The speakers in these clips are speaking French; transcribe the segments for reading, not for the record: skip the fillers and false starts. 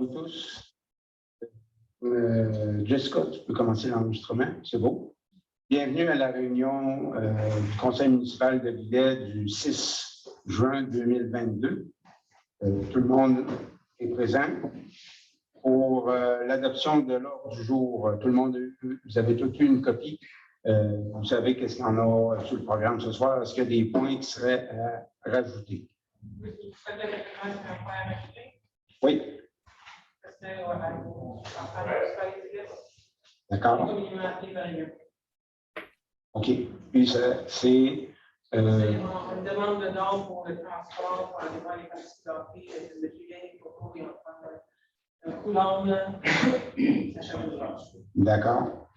tous. Jessica, tu peux commencer l'enregistrement, c'est beau. Bienvenue à la réunion du Conseil municipal de Lillet du 6 juin 2022. Tout le monde est présent pour l'adoption de l'ordre du jour. Tout le monde, vous avez tous eu une copie. Vous savez qu'est-ce qu'il y en a sur le programme ce soir. Est-ce qu'il y a des points qui seraient à rajouter? Oui. D'accord. OK. Puis c'est... une demande de don pour le transport, pour aller voir les participants, de Julien, pour un coulombe. D'accord.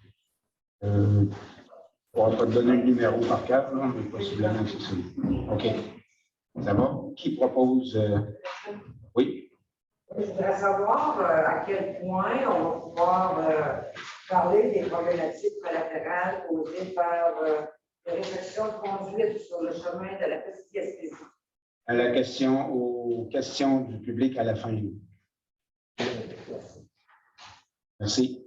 On ne va pas te donner le numéro par carte, mais possiblement c'est ça. OK. Ça va? Qui propose? Oui? Je voudrais savoir à quel point on va pouvoir parler des problématiques collatérales causées par les restrictions de conduite sur le chemin de la petite Gaspésie. À la question, aux questions du public à la fin. Merci.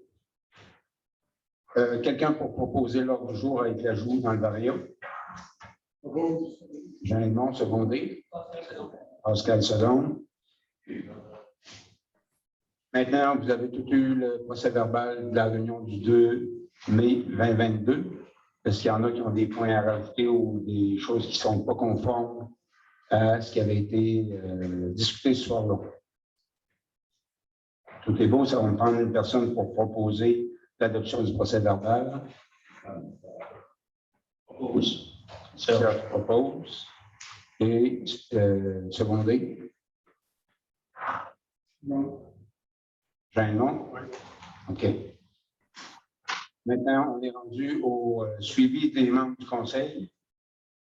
Quelqu'un pour proposer l'ordre du jour avec l'ajout dans le vario? Jean Edmond, secondé. Pascal Seconde. Maintenant, vous avez tout eu le procès-verbal de la réunion du 2 mai 2022. Est-ce qu'il y en a qui ont des points à rajouter ou des choses qui ne sont pas conformes à ce qui avait été discuté ce soir-là? Tout est beau, ça va me prendre une personne pour proposer l'adoption du procès-verbal. Serge propose. Et secondé? Non. Jean, non? Oui. OK. Maintenant, on est rendu au suivi des membres du conseil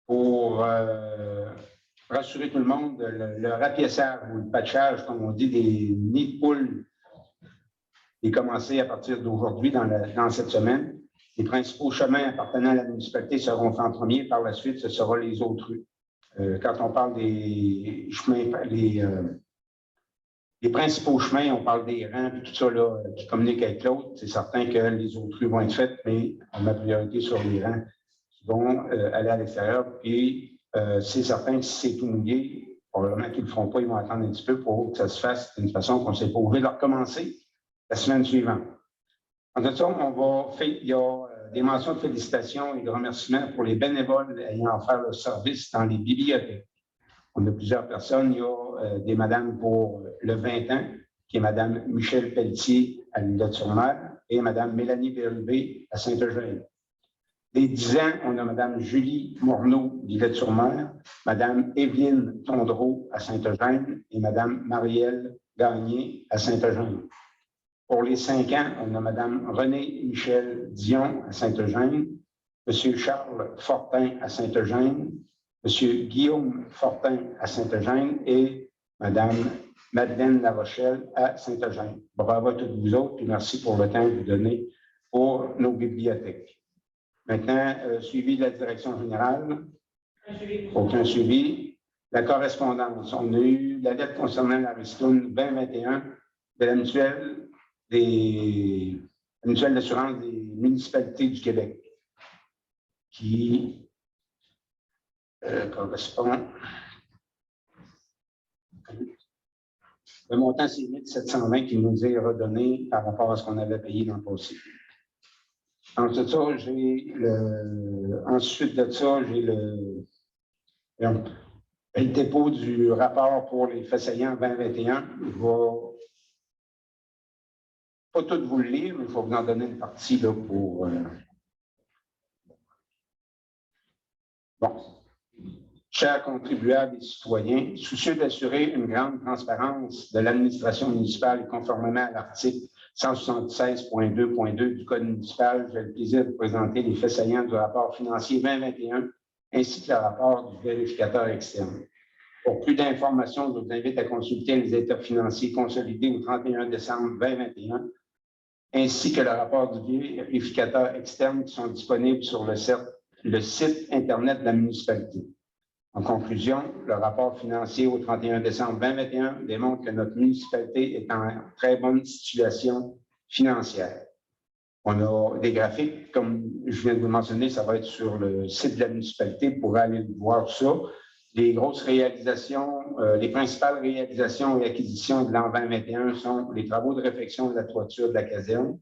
pour rassurer tout le monde. Le rapiessage ou le patchage, comme on dit, des nids de poules est commencé à partir d'aujourd'hui dans cette semaine. Les principaux chemins appartenant à la municipalité seront faits en premier. Par la suite, ce sera les autres rues. Quand on parle des chemins, les principaux chemins, on parle des rangs et tout ça là, qui communiquent avec l'autre. C'est certain que les autres rues vont être faites, mais on met priorité sur les rangs qui vont aller à l'extérieur. Et c'est certain que si c'est tout mouillé, probablement qu'ils ne le feront pas, ils vont attendre un petit peu pour que ça se fasse d'une façon qu'on ne s'est pas obligé de recommencer la semaine suivante. En tout cas, il y a des mentions de félicitations et de remerciements pour les bénévoles ayant offert le service dans les bibliothèques. On a plusieurs personnes. Il y a des madames pour le 20 ans, qui est Mme Michel Pelletier à Lillet-sur-Mer et Mme Mélanie Bérubé à Saint-Eugène. Les 10 ans, on a Mme Julie Morneau, Lillet-sur-Mer, Mme Évelyne Tondreau à Saint-Eugène et Mme Marielle Gagné à Saint-Eugène. Pour les 5 ans, on a Mme Renée Michel Dion à Saint-Eugène, M. Charles Fortin à Saint-Eugène, M. Guillaume Fortin à Saint-Eugène et Mme Madeleine Larochelle à Saint-Eugène. Bravo à toutes vous autres et merci pour le temps que vous donnez pour nos bibliothèques. Maintenant, suivi de la direction générale. Aucun suivi. La correspondance. On a eu la lettre concernant la ristourne 2021 de la mutuelle d'assurance des municipalités du Québec qui correspond. Le montant, c'est 1720 qui nous est redonné par rapport à ce qu'on avait payé dans le passé. Ensuite de ça, j'ai le dépôt du rapport pour les faits saillants 2021. Je ne vais pas tout vous le lire, mais il faut vous en donner une partie là, pour... Bon. Chers contribuables et citoyens, soucieux d'assurer une grande transparence de l'administration municipale conformément à l'article 176.2.2 du Code municipal, j'ai le plaisir de présenter les faits saillants du rapport financier 2021 ainsi que le rapport du vérificateur externe. Pour plus d'informations, je vous invite à consulter les états financiers consolidés au 31 décembre 2021 ainsi que le rapport du vérificateur externe qui sont disponibles sur le site Internet de la municipalité. En conclusion, le rapport financier au 31 décembre 2021 démontre que notre municipalité est en très bonne situation financière. On a des graphiques, comme je viens de vous mentionner, ça va être sur le site de la municipalité pour aller voir ça. Les grosses réalisations, les principales réalisations et acquisitions de l'an 2021 sont les travaux de réfection de la toiture de la caserne,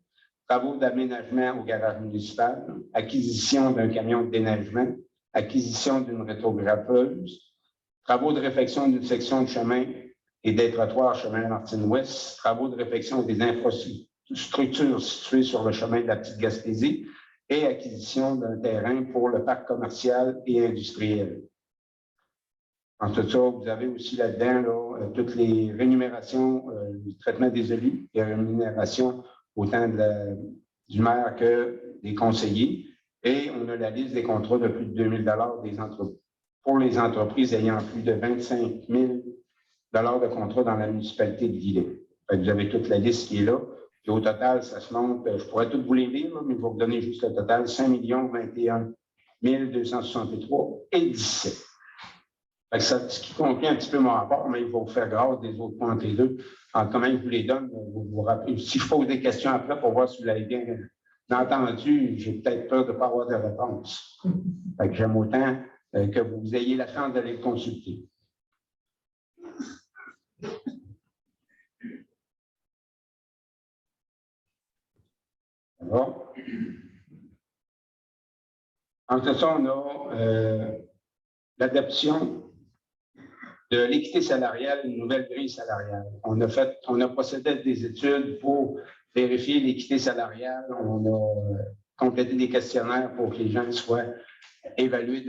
travaux d'aménagement au garage municipal, acquisition d'un camion de déneigement, acquisition d'une rétrographeuse, travaux de réfection d'une section de chemin et des trottoirs chemin Martine-Ouest, travaux de réfection des infrastructures situées sur le chemin de la Petite Gaspésie et acquisition d'un terrain pour le parc commercial et industriel. En tout ça, vous avez aussi là-dedans toutes les rémunérations, le traitement des élus, les rémunérations autant du maire que des conseillers. Et on a la liste des contrats de plus de 2 000 pour les entreprises ayant plus de 25 000 de contrats dans la municipalité de Villers. Vous avez toute la liste qui est là. Et au total, ça se monte, je pourrais tout vous les lire, mais je vais vous donner juste le total, 5 021 263 et 17. Ce qui conclut un petit peu mon rapport, mais il va vous faire grâce des autres points entre les deux. Alors, comment je vous les donne, vous vous rappelez. Si je pose des questions après pour voir si vous l'avez bien entendu, j'ai peut-être peur de ne pas avoir de réponse. J'aime autant que vous ayez la chance d'aller le consulter. Bon. Entre ça, on a l'adoption de l'équité salariale, une nouvelle grille salariale. On a procédé à des études pour vérifier l'équité salariale. On a complété des questionnaires pour que les gens soient évalués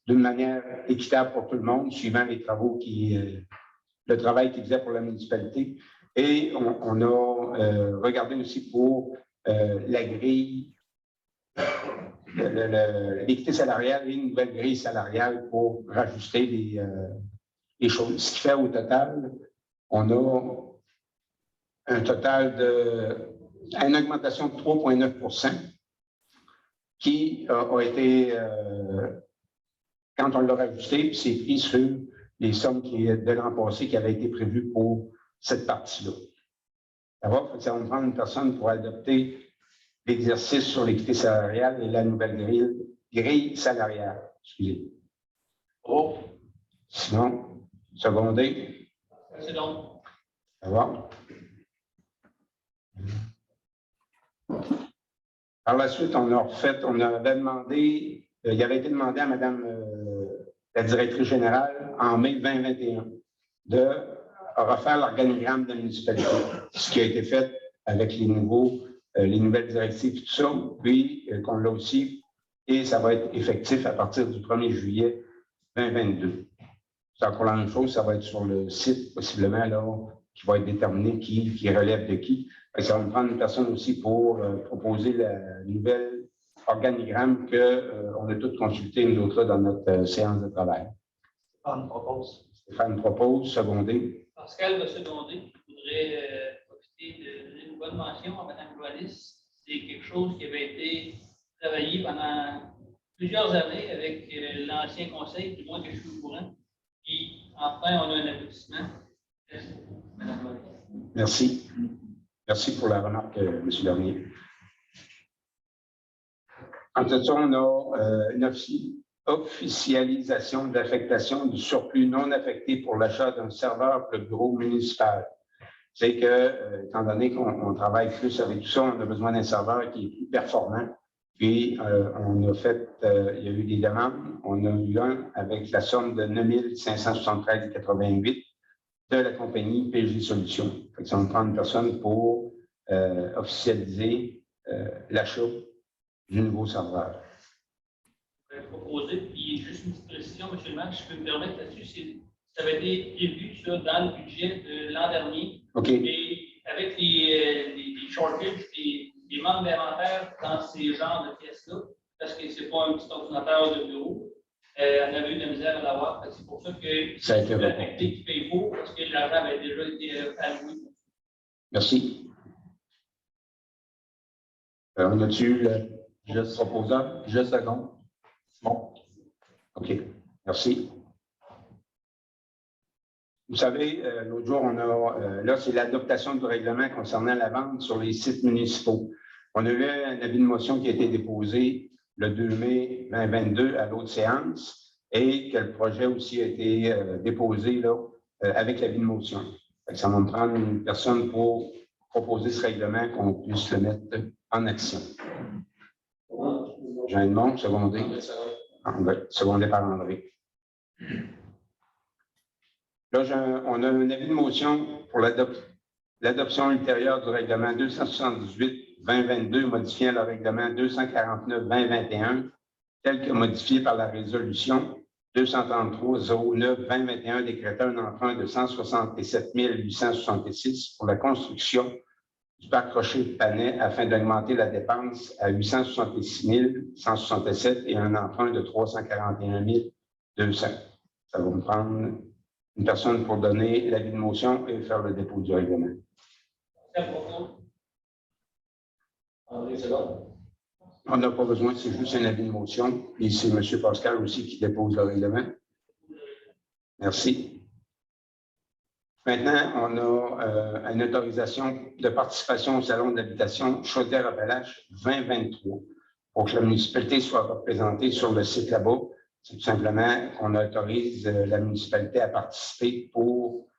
d'une manière équitable pour tout le monde, suivant les travaux le travail qu'ils faisaient pour la municipalité. Et on a regardé aussi pour la grille, l'équité salariale et une nouvelle grille salariale pour rajuster les choses. Ce qui fait au total, on a une augmentation de 3,9 qui a été, quand on l'a rajusté, puis c'est pris sur les sommes de l'an passé qui avaient été prévues pour cette partie-là. Ça va me prendre une personne pour adopter l'exercice sur l'équité salariale et la nouvelle grille salariale. Excusez. Oh. Sinon, secondé. C'est donc. Ça va. Par la suite, on avait demandé, il avait été demandé à Madame la directrice générale en mai 2021 de refaire l'organigramme de la municipalité, ce qui a été fait avec les nouvelles directives, tout ça, puis qu'on l'a aussi, et ça va être effectif à partir du 1er juillet 2022. C'est encore la même chose, ça va être sur le site, possiblement, là, qui va être déterminé qui relève de qui. Ça va me prendre une personne aussi pour proposer la nouvelle organigramme qu'on a toutes consulté, nous autres, là, dans notre séance de travail. Stéphane propose. Stéphane propose, secondé. Pascal va seconder. Je voudrais profiter de donner une bonne mention à Mme Loalis. C'est quelque chose qui avait été travaillé pendant plusieurs années avec l'ancien conseil, du moins que je suis au courant. Puis, enfin, on a un aboutissement. Merci beaucoup, Mme Loalis. Merci. Merci pour la remarque, M. Dernier. En tout cas, on a une officialisation de l'affectation du surplus non affecté pour l'achat d'un serveur pour le bureau municipal. C'est que, étant donné qu'on travaille plus avec tout ça, on a besoin d'un serveur qui est plus performant. Puis, on a fait, il y a eu des demandes. On a eu un avec la somme de 9 573,88 de la compagnie PG Solutions. Ça me prend une personne pour officialiser l'achat du nouveau serveur. Je vais proposer, puis juste une petite précision, M. le maire, je peux me permettre là-dessus, ça avait été prévu ça, dans le budget de l'an dernier. OK. Et avec les shortages, des manques d'inventaire dans ces genres de pièces-là, parce que ce n'est pas un petit ordinateur de bureau, on avait eu de la misère à l'avoir. C'est pour ça que ça a été affecté qui paye pour, parce que l'argent avait déjà été alloué. Merci. On a-tu le proposant? Je seconde. Bon. OK. Merci. Vous savez, l'autre jour, on a, là, c'est l'adoption du règlement concernant la vente sur les sites municipaux. On a eu un avis de motion qui a été déposé le 2 mai 2022 à l'autre séance et que le projet aussi a été déposé là, avec l'avis de motion. Ça va me prendre une personne pour proposer ce règlement qu'on puisse le mettre en action. Jean Edmond, secondé. Secondé par André. Là, on a un avis de motion pour l'adoption ultérieure du règlement 278-2022 modifiant le règlement 249-2021 tel que modifié par la résolution 233-09-2021 décrétant un emprunt de 167 866 pour la construction du parc Rocher de Panay afin d'augmenter la dépense à 866 167 et un emprunt de 341 200. Ça va me prendre une personne pour donner l'avis de motion et faire le dépôt du règlement. André, c'est bon? On n'a pas besoin, c'est juste un avis de motion. Et c'est M. Pascal aussi qui dépose le règlement. Merci. Maintenant, on a une autorisation de participation au Salon de l'habitation Chaudière-Appalaches 2023 pour que la municipalité soit représentée sur le site là-bas. C'est tout simplement qu'on autorise la municipalité à participer pour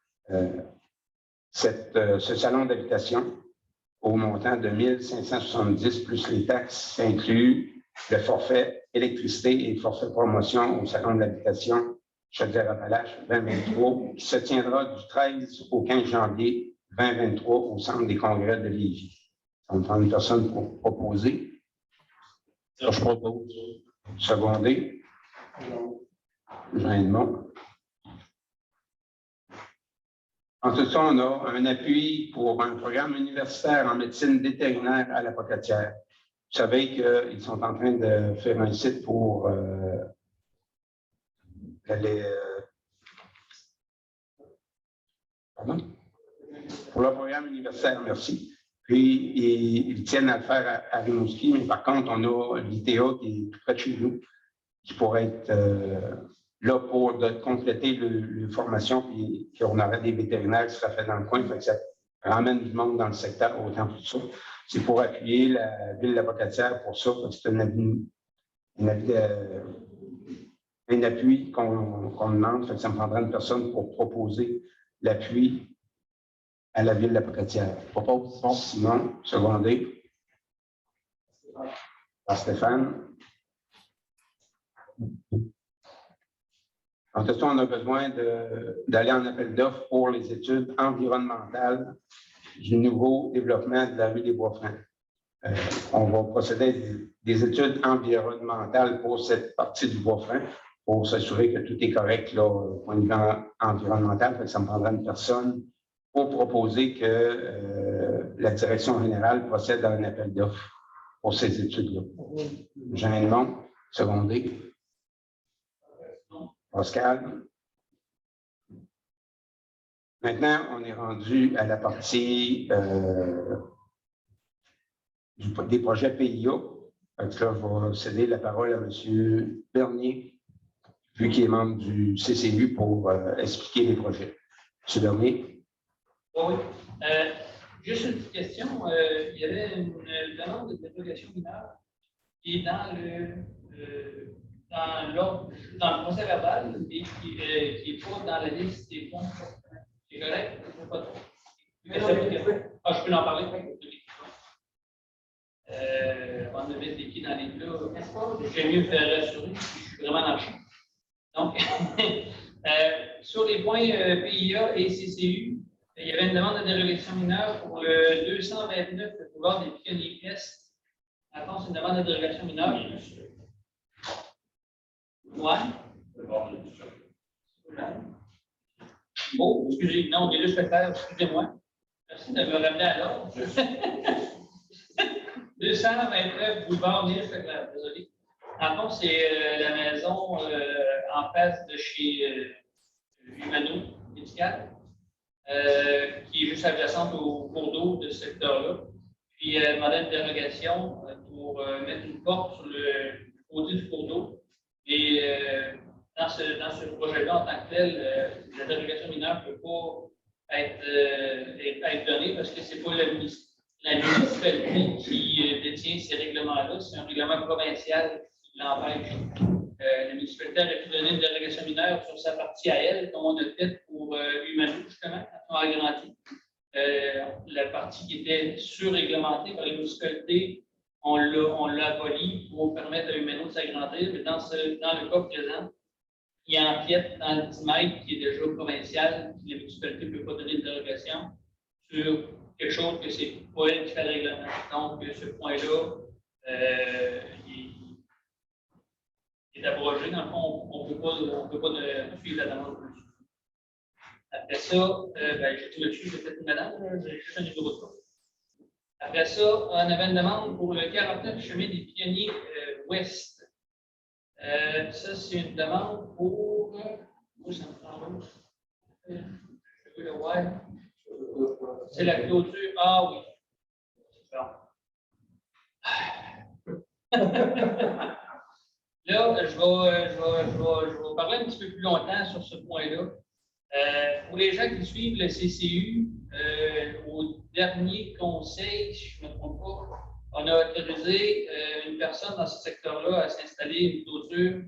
ce salon d'habitation au montant de 1 570 plus les taxes inclus le forfait électricité et le forfait promotion au salon de l'habitation Chaudière-Appalaches 2023 qui se tiendra du 13 au 15 janvier 2023 au Centre des congrès de Lévis. On prend une personne pour proposer. Ça, je propose. Secondé. Jean Edmond. En tout cas, on a un appui pour un programme universitaire en médecine vétérinaire à la Pocatière. Vous savez qu'ils sont en train de faire un site pour pour le programme universitaire, merci. Puis, ils tiennent à le faire à Rimouski, mais par contre, on a l'ITA qui est tout près de chez nous, qui pourrait être là pour compléter la formation, puis qu'on aurait des vétérinaires qui seraient faits dans le coin, fait que ça ramène du monde dans le secteur, autant pour ça. C'est pour appuyer la ville de la Pocatière pour ça, parce que c'est un appui qu'on demande, fait que ça me prendrait une personne pour proposer l'appui à la ville de la Pocatière. Propose Simon, secondé. Par Stéphane. En tout cas, on a besoin d'aller en appel d'offres pour les études environnementales du nouveau développement de la rue des Bois-Francs. On va procéder à des études environnementales pour cette partie du Bois-Franc pour s'assurer que tout est correct là, au point de vue environnemental. Ça me prendra une personne pour proposer que la direction générale procède à un appel d'offres pour ces études-là. Jean Edmond, secondé. Pascal. Maintenant, on est rendu à la partie des projets PIA. Donc là, je vais céder la parole à M. Bernier, vu qu'il est membre du CCU, pour expliquer les projets. M. Bernier. Oui. Juste une petite question. Il y avait une demande de dérogation mineure qui est dans le procès verbal et qui est pas dans la liste des fonds. C'est correct? Je peux en parler? On a mis des pieds dans les plats. J'aime mieux me faire rassurer, je suis vraiment dans le champ. Donc, sur les points PIA et CCU, il y avait une demande de dérogation mineure pour le 229, le boulevard des Pionniers-Est. Attends, c'est une demande de dérogation mineure. Ouais. Oh, excusez, non, on est juste faire, excusez-moi. Merci de me ramener à l'ordre. 229 boulevard Nil-Feclair, désolé. En fond, c'est la maison en face de chez Humano Médical, qui est juste adjacente au cours d'eau de ce secteur-là. Puis, demandait une dérogation pour mettre une porte sur le côté du cours d'eau et dans ce projet-là, en tant que tel, la dérogation mineure ne peut pas être donnée parce que ce n'est pas la municipalité qui détient ces règlements-là, c'est un règlement provincial qui l'empêche. La municipalité aurait pu donner une dérogation mineure sur sa partie à elle, comme on a fait pour Humano, justement, quand on a agrandi. La partie qui était surréglementée par les municipalités, on l'a aboli pour permettre à Humano de s'agrandir, mais dans le cas présent, il empiète dans le 10 mètres qui est déjà provincial, puis la municipalité ne peut pas donner de dérogation sur quelque chose que c'est pas elle qui fait le règlement. Donc, ce point-là, est abrogé. Dans le fond, on ne peut pas suivre la demande. Après ça, j'ai tout dessus, j'ai fait une madame, j'ai juste un numéro de code. Après ça, on avait une demande pour le 49 chemin des Pionniers Ouest. Ça, c'est une demande pour. Où ça me prend là? Je veux le voir. C'est la clôture. Ah oui. Là, je vais parler un petit peu plus longtemps sur ce point-là. Pour les gens qui suivent le CCU, au dernier conseil, si je ne me trompe pas, on a autorisé une personne dans ce secteur-là à s'installer une clôture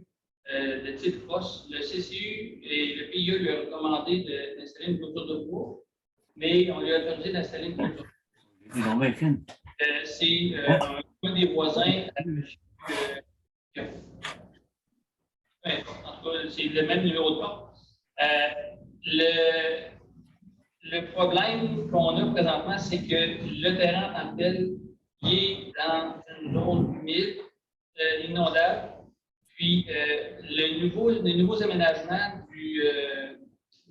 de type crosse. Le CCU et le PIE lui a recommandé d'installer une clôture de bois, mais on lui a autorisé d'installer une clôture de bois. C'est un des voisins en tout cas, c'est le même numéro de porte. Le problème qu'on a présentement, c'est que le terrain en tant que tel, il est dans une zone humide, inondable. Puis, les nouveaux aménagements du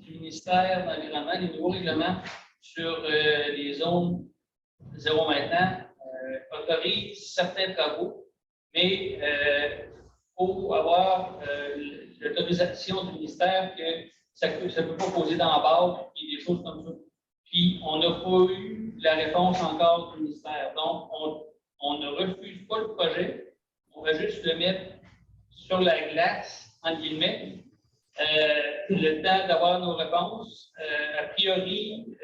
ministère de l'Environnement, les nouveaux règlements sur les zones 0 maintenant, autorisent certains travaux, mais il faut avoir l'autorisation du ministère que ça ne peut pas poser d'embâcle et des choses comme ça. Puis, on n'a pas eu la réponse encore du ministère. Donc, on ne refuse pas le projet, on va juste le mettre sur la glace, entre guillemets, le temps d'avoir nos réponses. A priori,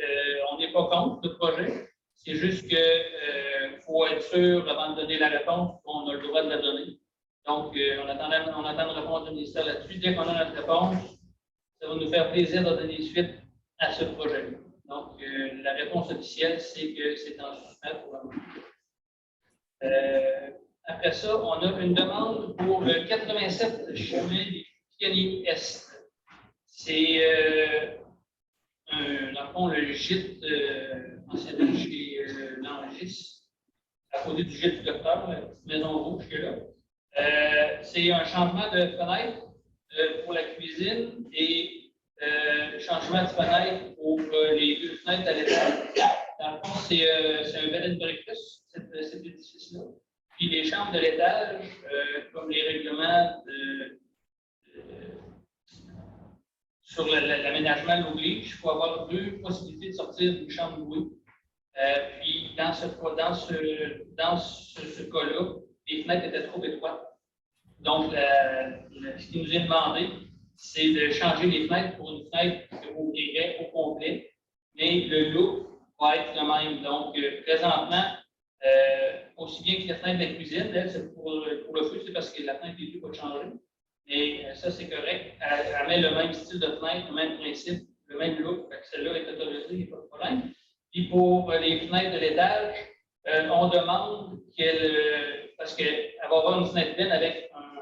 on n'est pas contre le projet. C'est juste qu'il faut être sûr, avant de donner la réponse, qu'on a le droit de la donner. Donc, on attend une réponse du ministère là-dessus. Dès qu'on a notre réponse, ça va nous faire plaisir de donner suite à ce projet-là. Donc, la réponse officielle, c'est que c'est en suspens pour le moment. Après ça, on a une demande pour le 87 chemin des Pionniers Est. C'est, dans le fond, le gîte anciennement chez Langis, à côté du gîte du docteur, la petite maison rouge qui est là. C'est un changement de fenêtre pour la cuisine et changement de fenêtre pour les deux fenêtres à l'étage. Dans le fond, c'est un bed and breakfast, cet édifice-là. Puis les chambres de l'étage, comme les règlements sur l'aménagement l'oblige, il faut avoir deux possibilités de sortir d'une chambre louée. Puis dans ce cas-là, les fenêtres étaient trop étroites. Donc, ce qui nous est demandé, c'est de changer les fenêtres pour une fenêtre qui ouvrirait au complet, mais le look va être le même. Donc, présentement, aussi bien que la fenêtre de la cuisine, là, pour le feu, c'est parce que la fenêtre des deux va changer. Mais ça, c'est correct. Elle met le même style de fenêtre, le même principe, le même look. Celle-là est autorisée, il n'y a pas de problème. Puis pour les fenêtres de l'étage, on demande qu'elle, parce qu'elle va avoir une fenêtre pleine avec un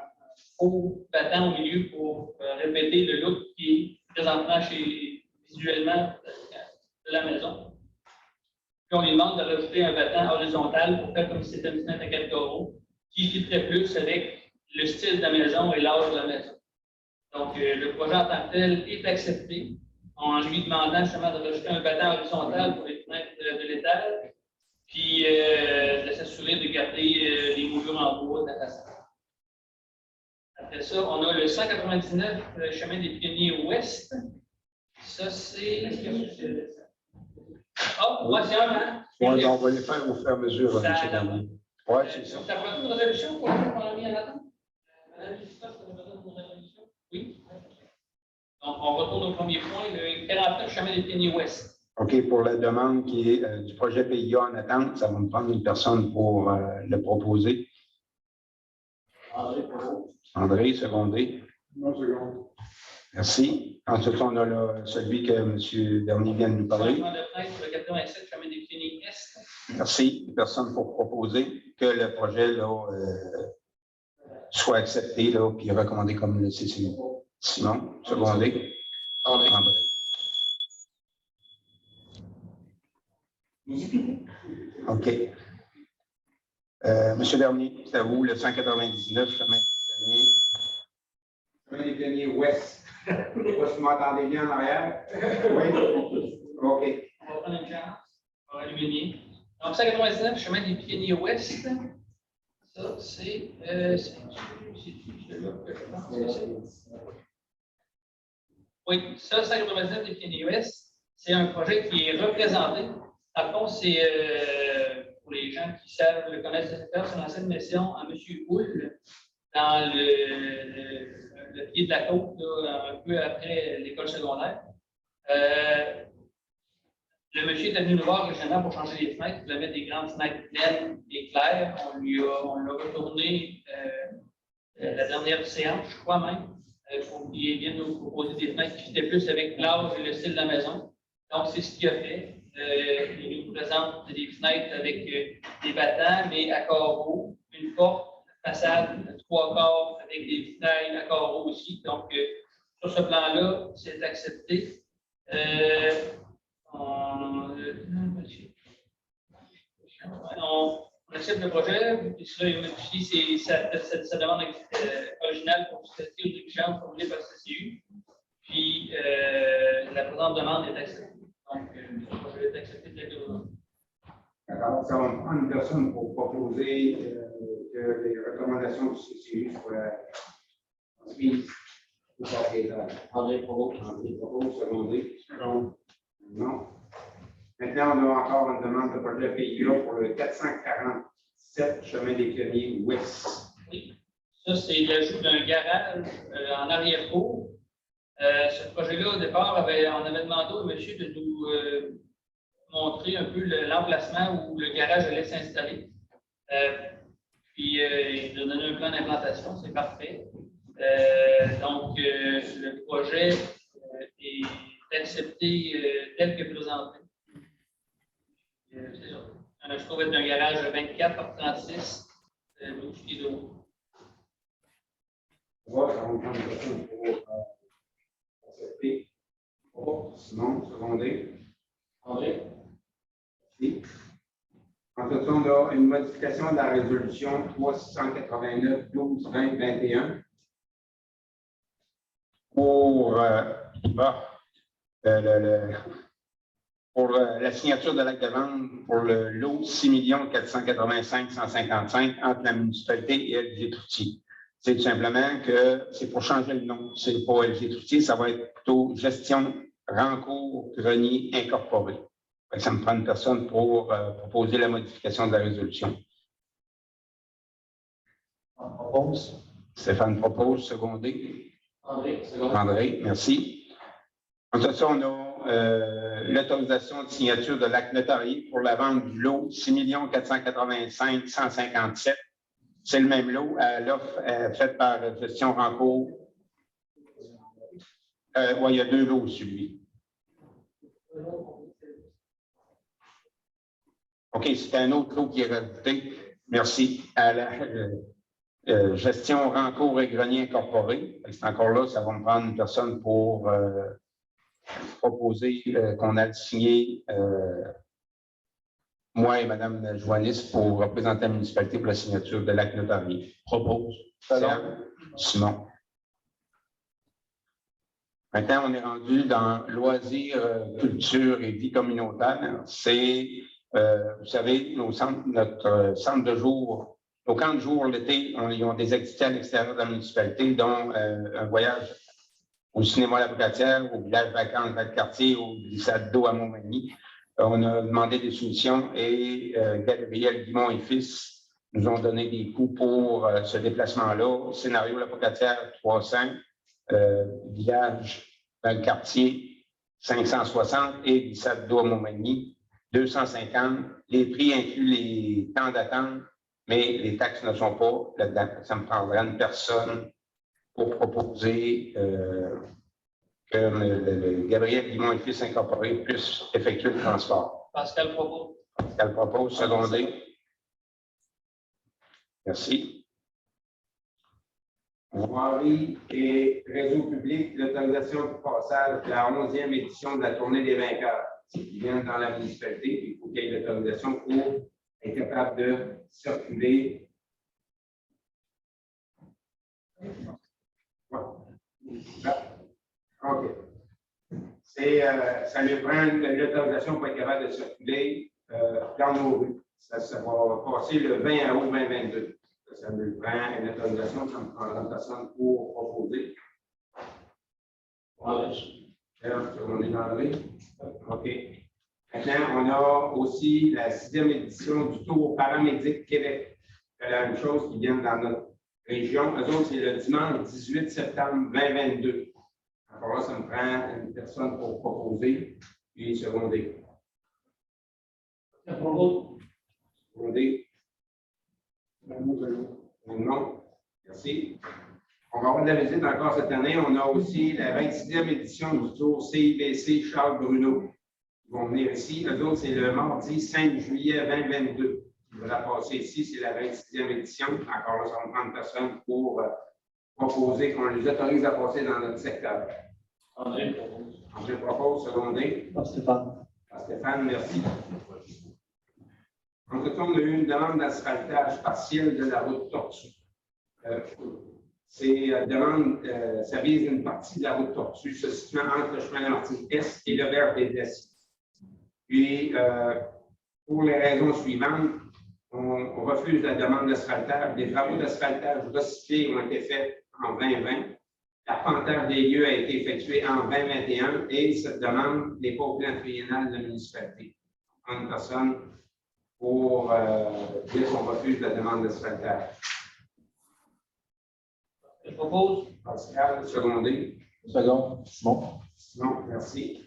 faux battant au milieu pour répéter le look qui est présentement visuellement de la maison. Puis on lui demande de rajouter un battant horizontal pour faire comme si c'était une fenêtre à 4 carreaux, qui fitterait plus avec le style de la maison et l'âge de la maison. Donc, le projet en tant que tel est accepté en lui demandant justement de rajouter un battant horizontal pour les fenêtres de l'étage, puis de s'assurer de garder les moulures en bois de la façade. Après ça, on a le 199 chemin des Pionniers Ouest. Ça, c'est. Ah, ouais, c'est un, hein? Oui, on va les faire au fur et à mesure. Oui, c'est ça. Tu as pas une résolution pour qu'on a mis en attente? Madame Jessica, tu as besoin d'une résolution? Oui. Donc, on retourne au premier point, le 49 chemin des Pionniers Ouest. OK, pour la demande qui est du projet PIA en attente, ça va me prendre une personne pour le proposer. André Provost. André, secondé. Non, seconde. Merci. Ensuite, on a là, celui que M. Bernier vient de nous parler. Changement de fenêtre sur le 87 chemin des Pionniers Est. Merci. Une personne pour proposer que le projet là, soit accepté là, puis recommandé comme le CCU. Simon, secondé. André. André. OK. Monsieur Bernier, c'est à vous, le 199 chemin des Pionniers. Chemin des Pionniers Ouest. Je ne sais pas si vous m'entendez bien en arrière. Oui. OK. On va prendre une chance. On va allumer. Donc, 199 chemin des Pionniers Ouest. Ça, c'est celui-là que je pense que c'est. Oui, ça, 199 des Pionniers Ouest, c'est un projet qui est représenté. Par contre, c'est pour les gens qui savent, le connaissent le secteur, c'est l'ancienne mission à M. Houle, dans le pied de la côte, là, un peu après l'école secondaire. Le monsieur est venu nous voir récemment pour changer les fenêtres. Il voulait mettre des grandes fenêtres pleines et claires. On l'a retourné la dernière séance, je crois même, pour qu'il vienne nous proposer des fenêtres qui fitaient plus avec l'âge et le style de la maison. Donc, c'est ce qu'il a fait. Il nous présente des fenêtres avec des battants, mais à carreaux, une porte, façade, 3 quarts avec des fenêtres à carreaux aussi. Donc, sur ce plan-là, c'est accepté. On accepte le projet, puis cela est modifié, sa demande originale pour traiter aux exigences formulées par le CCU. Puis la présente demande est acceptée. Donc, le projet est accepté tel que vous. D'accord. Ça va me prendre une personne pour proposer que les recommandations du CCU soient transmises au propriétaire. André Provost. André Provost, secondé. Non. Maintenant, on a encore une demande de projet PIA pour le 447 chemin des Pionniers Ouest. Oui. Ça, c'est l'ajout d'un garage en arrière-cour. Ce projet-là, au départ, on avait demandé au monsieur de nous montrer un peu l'emplacement où le garage allait s'installer. Puis, il nous a donné un plan d'implantation, c'est parfait. Donc, le projet est accepté tel que présenté. C'est ça. On se trouve être un garage 24 par 36, 12 pieds d'eau. Ça va me prendre une personne pour accepter. Simon, secondé. André. Merci. Ensuite, on a une modification de la résolution 389 12 20 21. Pour la signature de l'acte de vente pour le lot 6 485 155 entre la municipalité et LG Troutier. C'est tout simplement que c'est pour changer le nom. C'est pas LG Troutier, ça va être plutôt Gestion Rancourt Grenier Incorporé. Ça me prend une personne pour proposer la modification de la résolution. On propose. Stéphane propose, secondé. André, second. André, merci. Ensuite, on a l'autorisation de signature de l'acte notarié pour la vente du lot 6 485 157. C'est le même lot à l'offre faite par Gestion Rancourt. Oui, il y a 2 lots sur lui. OK, c'est un autre lot qui est rajouté. Merci. À la Gestion Rancourt et Grenier Incorporé. C'est encore là, ça va me prendre une personne pour proposer qu'on a signé, moi et Mme Joannis, pour représenter la municipalité pour la signature de l'acte notarié. Propose. Simon. Maintenant, on est rendu dans loisirs, culture et vie communautaire. C'est, vous savez, notre centre de jour, nos camps de jour l'été, ils ont des activités à l'extérieur de la municipalité, dont un voyage au cinéma La Bocatière, au village vacances de quartier, au glissade d'eau à Montmagny. On a demandé des solutions et Gabriel Guimond et fils nous ont donné des coûts pour ce déplacement-là. Scénario La Bocatière 300, village dans le quartier 560 et Glissade-Doigt-Montmagny, 250. Les prix incluent les temps d'attente, mais les taxes ne sont pas là-dedans. Ça me prendra une personne pour proposer que le Gabriel Guimond et Fils Incorporé puisse effectuer le transport. Pascal propose. Pascal propose, secondé. Merci. Voirie et réseau public, l'autorisation de passage de la 11e édition de la Tournée des vainqueurs. Qui vient dans la municipalité, il faut qu'il y ait l'autorisation pour être capable de circuler. OK. Ça lui prend l'autorisation pour être capable de circuler dans nos rues. Ça va passer le 20 août 2022. Ça lui prend une autorisation, ça me prendra une personne pour proposer. On est dans le rue. OK. Maintenant, on a aussi la 6e édition du Tour Paramédic Québec. C'est la même chose qui vient dans notre région. Eux autres, c'est le dimanche 18 septembre 2022. Alors là, ça me prend une personne pour proposer, puis seconder. Seconder. Non. Merci. On va avoir de la visite encore cette année. On a aussi la 26e édition du Tour CIBC Charles Bruno. Ils vont venir ici. Eux autres, c'est le mardi 5 juillet 2022. Il va la passer ici, c'est la 26e édition. Encore là, ça va me prendre une personne pour proposer qu'on les autorise à passer dans notre secteur. André propose. André propose, secondé. Stéphane. Stéphane, merci. Ensuite, on a eu une demande d'asphaltage partiel de la route Tortue. Ça vise une partie de la route Tortue se situant entre le chemin de Martinique-Est et le Vert des Dessy. Puis, pour les raisons suivantes, on refuse la demande d'asphaltage. Des travaux d'asphaltage recyclés ont été faits en 2020. L'arpentage des lieux a été effectué en 2021 et cette demande n'est pas au plan triennal de la municipalité. Une personne pour dire qu'on refuse la demande d'asphaltage. Je propose. Pascal, secondé. Second. Simon. Non, merci.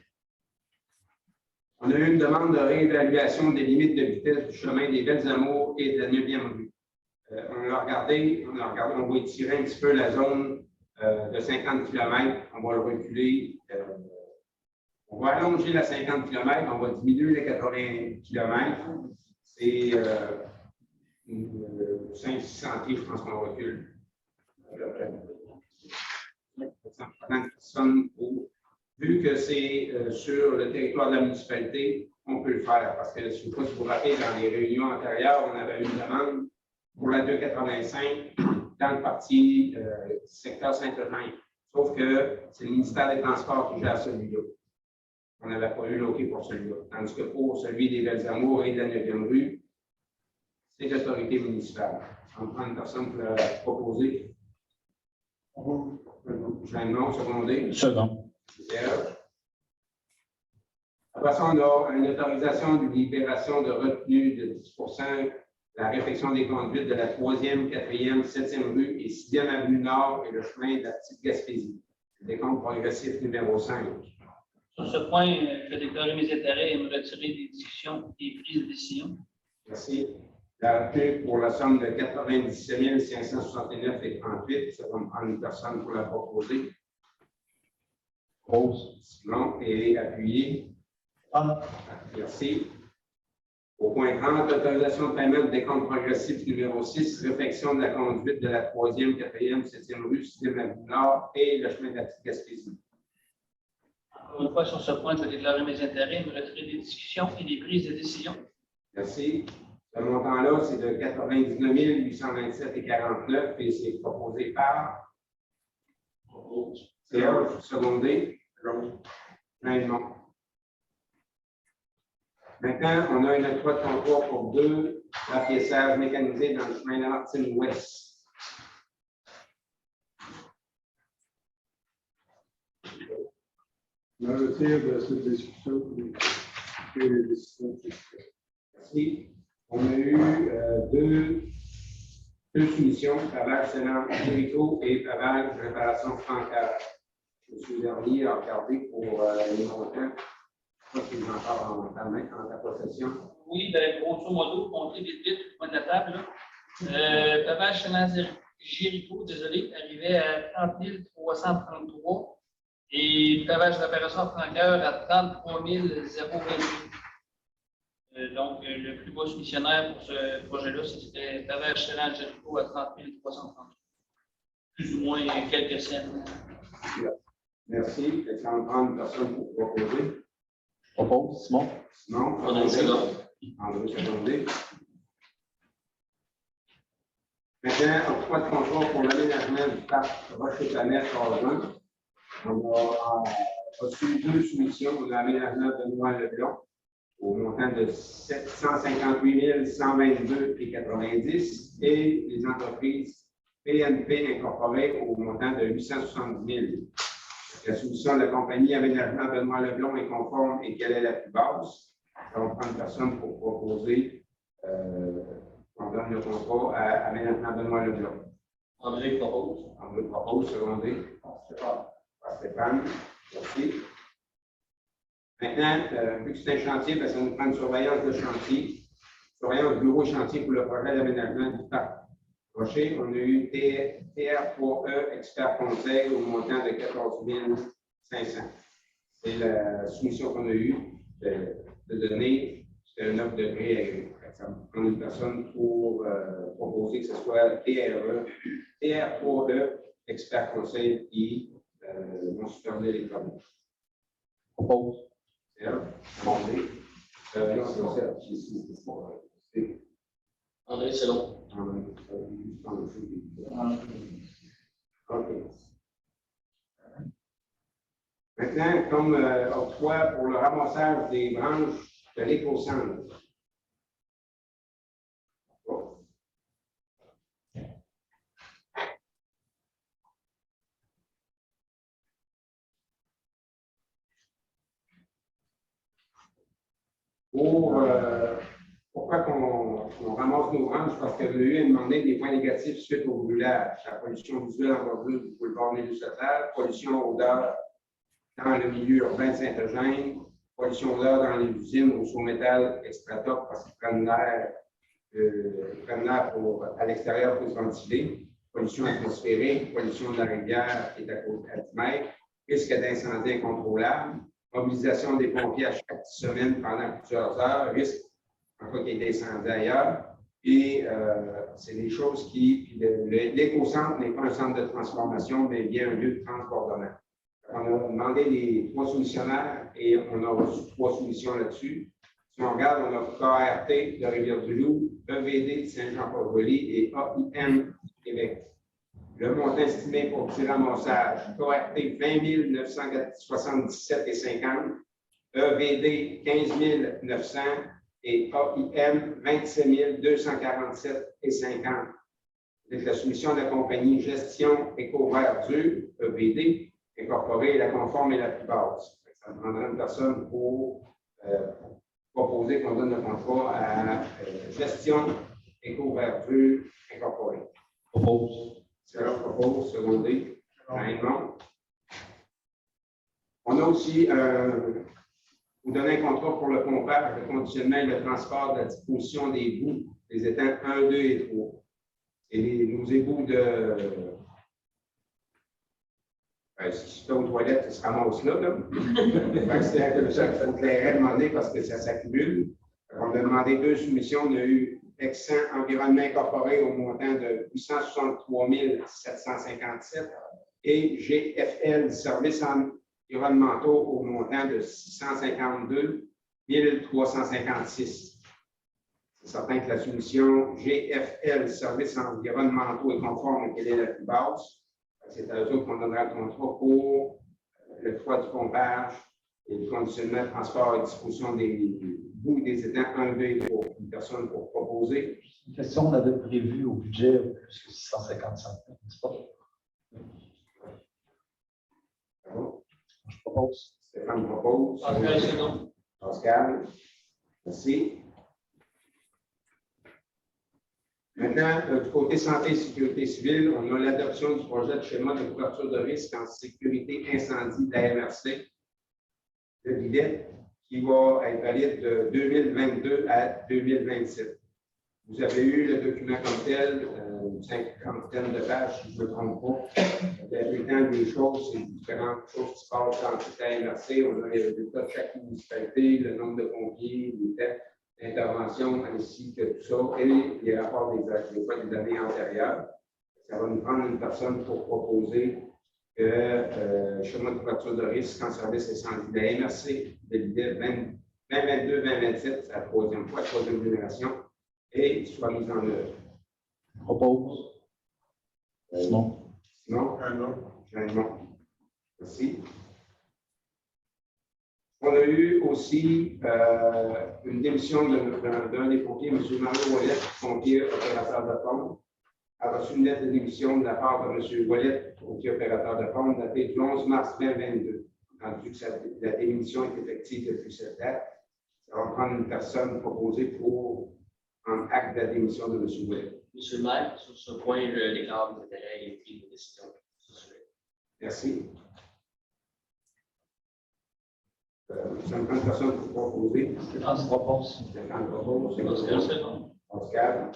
On a eu une demande de réévaluation des limites de vitesse du chemin des Belles Amours et de la 9e rue. On a regardé, on va étirer un petit peu la zone de 50 km. On va le reculer. On va allonger la 50 km, on va diminuer les 80 km. C'est 500 pieds, je pense qu'on recule. Vu que c'est sur le territoire de la municipalité, on peut le faire. Parce que si vous vous rappelez, dans les réunions antérieures, on avait une demande pour la 285 dans le parti secteur Saint-Eugène. Sauf que c'est le ministère des Transports qui gère celui-là. On n'avait pas eu l'OK pour celui-là. Tandis que pour celui des Belles Amours et de la 9e rue, c'est l'autorité municipale. On prend une personne pour la proposer. J'ai un nom secondé. Second. Après ça, on a une autorisation de libération de retenue de 10 la réfection des conduites de la 3e, 4e, 7e rue et 6e avenue Nord et le chemin de la Petite Gaspésie. Le décompte progressif numéro 5. Sur ce point, je déclare mes intérêts et me retirer des discussions et prises de décision. Merci. La retenue pour la somme de 97 569,38. Ça va me prendre une personne pour la proposer. Rose. Simon et appuyé. Merci. Au point 30, autorisation de paiement de décompte progressif numéro 6, réfection de la conduite de la 3e, 4e, 7e rue, 6e avenue Nord et le chemin de la Petite Gaspésie. Encore une fois, sur ce point, je déclare mes intérêts et me retirer des discussions et des prises de décision. Merci. Ce montant-là, c'est de 99 827,49 et c'est proposé par Serge, secondé. Non. Maintenant, on a une octroi de contrôle pour 2 rapiessages mécanisés dans le chemin de la Martine-Ouest. Je me retire de cette discussion et les décisions. Merci. On a eu deux soumissions, pavage Sénat Jéricho et pavage réparation Francard. M. Dernier a regardé pour les montants. Je crois qu'il est encore en ta possession. Oui, bien, grosso modo, compter vite, au point de la table. Pavage Chenal-Jéricho, désolé, arrivait à 30 333 et pavage d'opération Franqueur à 33 028. Donc, le plus bas soumissionnaire pour ce projet-là, c'était pavage Chenal-Jéricho à 30 330. Plus ou moins quelques cents. Merci. Est-ce qu'on prend une personne pour proposer? Je propose, Simon. Sinon, André Second. André Secondé. Maintenant, octroi de contrat pour l'aménagement du parc Rocher-Planète-Orgeon. On a reçu 2 soumissions pour l'aménagement de Benoît-Leblanc au montant de 758 122,90 et les entreprises PNP incorporées au montant de 870 000. La solution de la compagnie Aménagement Benoît-Leblanc est conforme et quelle est la plus basse? On prend une personne pour proposer qu'on donne le contrat à Aménagement Benoît-Leblanc. André propose. André propose, secondé. Stéphane, merci. Maintenant, vu que c'est un chantier, ça nous prend une surveillance de chantier, surveillance bureau chantier pour le projet d'aménagement du parc Rocher. On a eu TR3E expert conseil au montant de 14 500. C'est la soumission qu'on a eue de donner. C'est un offre de gré. Ça me prend une personne pour proposer que ce soit TR3E expert conseil qui vont superviser les travaux. Propose. André Second. OK. Maintenant, comme octroi pour le ramassage des branches de l'éco-centre. Pourquoi qu'on ramasse nos branches? Parce que l'EU a demandé des points négatifs suite au brûlage. La pollution visuelle en bordure du boulevard Nélu-Sauterre, pollution odeur dans le milieu urbain de Saint-Eugène, pollution odeur dans les usines au Sous-Métal Extratoc parce qu'ils prennent l'air à l'extérieur pour se ventiler, pollution atmosphérique, pollution de la rivière qui est à côté à 10 mètres, risque d'incendie incontrôlable, mobilisation des pompiers à chaque semaine pendant plusieurs heures, risque en cas qu'il y ait d'incendie ailleurs. Et c'est des choses qui. L'éco-centre n'est pas un centre de transformation, mais bien un lieu de transbordement. On a demandé les 3 soumissionnaires et on a reçu 3 soumissions là-dessus. Si on regarde, on a KRT de Rivière-du-Loup, EVD de Saint-Jean-Paul-Relais et AIM Québec. Le montant estimé pour ce ramassage, KRT 20 977,50, EVD 15 900 et AIM 27 247,50. La soumission de la compagnie Gestion Éco-Verdure, EVD, incorporée, la conforme et la plus basse. Ça me prendra une personne pour proposer qu'on donne le contrat à Gestion Éco-Verdure incorporée. Propose. C'est là, propose, secondé. On a aussi vous donner un contrat pour le pompage, le conditionnement et le transport de la disposition des bouts des étangs 1, 2 et 3. Et nos ébouts de. Si tu es aux toilettes, tu se ramasses là. C'est un peu ça qu'il faut clairer demander parce que ça s'accumule. On a demandé 2 soumissions. On a eu Exxon Environnement Incorporé au montant de 863 757 et GFL Services environnementaux au montant de 652 356. C'est certain que la soumission GFL Services environnementaux est conforme et qu'elle est la plus basse. C'est à eux autres qu'on donnera le contrat pour le choix du pompage et le conditionnement de transport et disposition des bouts des étangs 1, 2 et 3. Une personne pour proposer. Une question, on avait prévu au budget plus que 655 000, n'est-ce pas? Je propose. Stéphane propose. Pascal Second. Pascal. Merci. Maintenant, du côté santé et sécurité civile, on a l'adoption du projet de schéma de couverture de risque en sécurité incendie de la MRC de Lillette, qui va être valide de 2022 à 2027. Vous avez eu le document comme tel, une cinquantaine de pages, si je ne me trompe pas. Il y a tout le temps des choses, c'est différentes choses qui se passent dans toute la MRC. On a les résultats de chaque municipalité, le nombre de pompiers, les tests d'intervention, ainsi que tout ça, et les rapports des années antérieures. Ça va nous prendre une personne pour proposer que schéma de couverture de risque en service incendie de la MRC de l'idée 2022-2027, c'est la troisième fois, troisième génération, et soit mise en œuvre. Propose. Sinon. Non? Non. Merci. On a eu aussi une démission d'un des pompiers, M. Mario Ouellet, pompier opérateur de pompe, a reçu une lettre de démission de la part de M. Ouellet, pompier opérateur de pompe, datée du 11 mars 2022. Rendu que la démission est effective depuis cette date, ça va prendre une personne proposée pour un acte de la démission de M. Ouellet. Monsieur le maire, sur ce point, les cadres d'intérêt et pris de décision. Merci. Ça me prend une personne pour proposer. Stéphane se propose. Stéphane propose. Oscar, c'est bon. Oscar.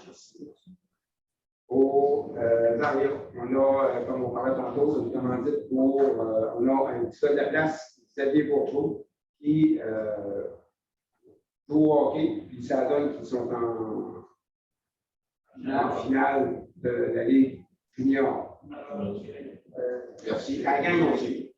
Au Dario, on a, comme on parlait tantôt, une commandite pour, on a un petit gars de la place, Xavier Bourgeau, qui joue au hockey, puis ça donne qu'ils sont en finale de la Ligue junior. Merci. La gang aussi.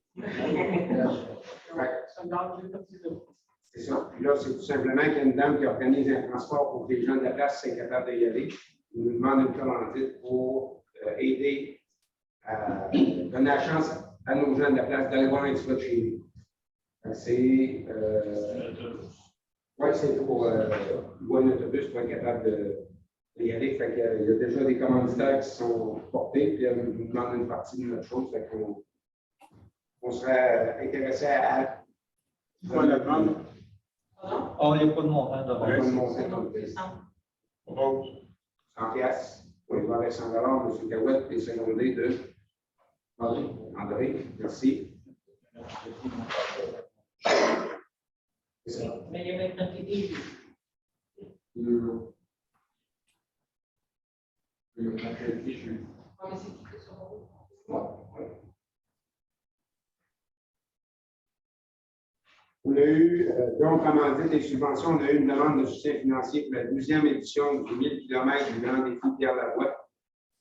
C'est ça. Puis là, c'est tout simplement qu'il y a une dame qui organise un transport pour que les gens de la place soient capables d'y aller. Il nous demande une commandite pour aider à donner la chance à nos gens de la place d'aller voir un petit peu de chez nous. C'est pour louer un autobus pour être capable d'y aller. Fait il y a déjà des commanditaires qui sont portés, puis elle nous demande une partie de notre chose. Fait on serait intéressé à. Quoi la demande? Oh, il n'y a pas de montant de On va vente. monter notre liste. 100 piastres pour les voir avec 100 $, M. Cahouette, et secondé de André. Merci. Mais il y avait un petit On a eu, donc, commandite des subventions, on a eu une demande de soutien financier pour la 12e édition du 1000 km du Grand Défi Pierre-Lavoie.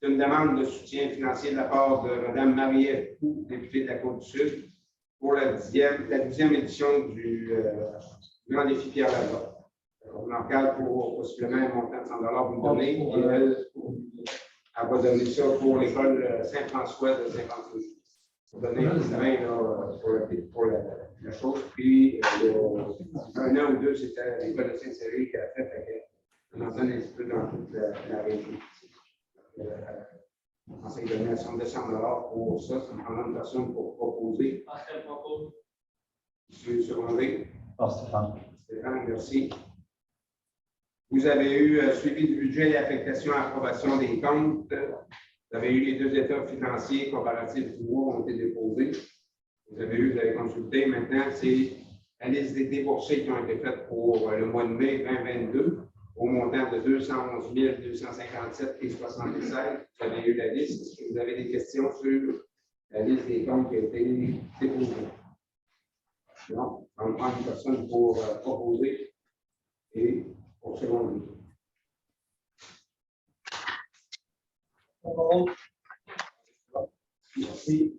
C'est une demande de soutien financier de la part de Mme Marie-Ève Pou, députée de la Côte-du-Sud, pour la 12e édition du Grand Défi Pierre-Lavoie. On en parle pour possiblement un montant de 100 $ pour nous donner, et elle va donner ça pour l'école Saint-François de Saint-François. Pour donner un coup de main pour la chose. Puis, il y a un an ou deux, c'était l'école de Saint-Céry qui a fait. On en donne un petit peu dans toute la région. On s'est donné une somme de 100 $ pour ça. Ça me prendra une personne pour proposer. Pascal propose. M. Secondé. Stéphane. Stéphane, merci. Vous avez eu suivi du budget et affectation à approbation des comptes. Vous avez eu les deux états financiers comparatifs du mois ont été déposés. Vous avez consulté. Maintenant, c'est la liste des déboursés qui ont été faites pour le mois de mai 2022 au montant de 211 257,76. Vous avez eu la liste. Est-ce que vous avez des questions sur la liste des comptes qui a été déposée? Non? On va prendre une personne pour proposer et pour seconder. Merci.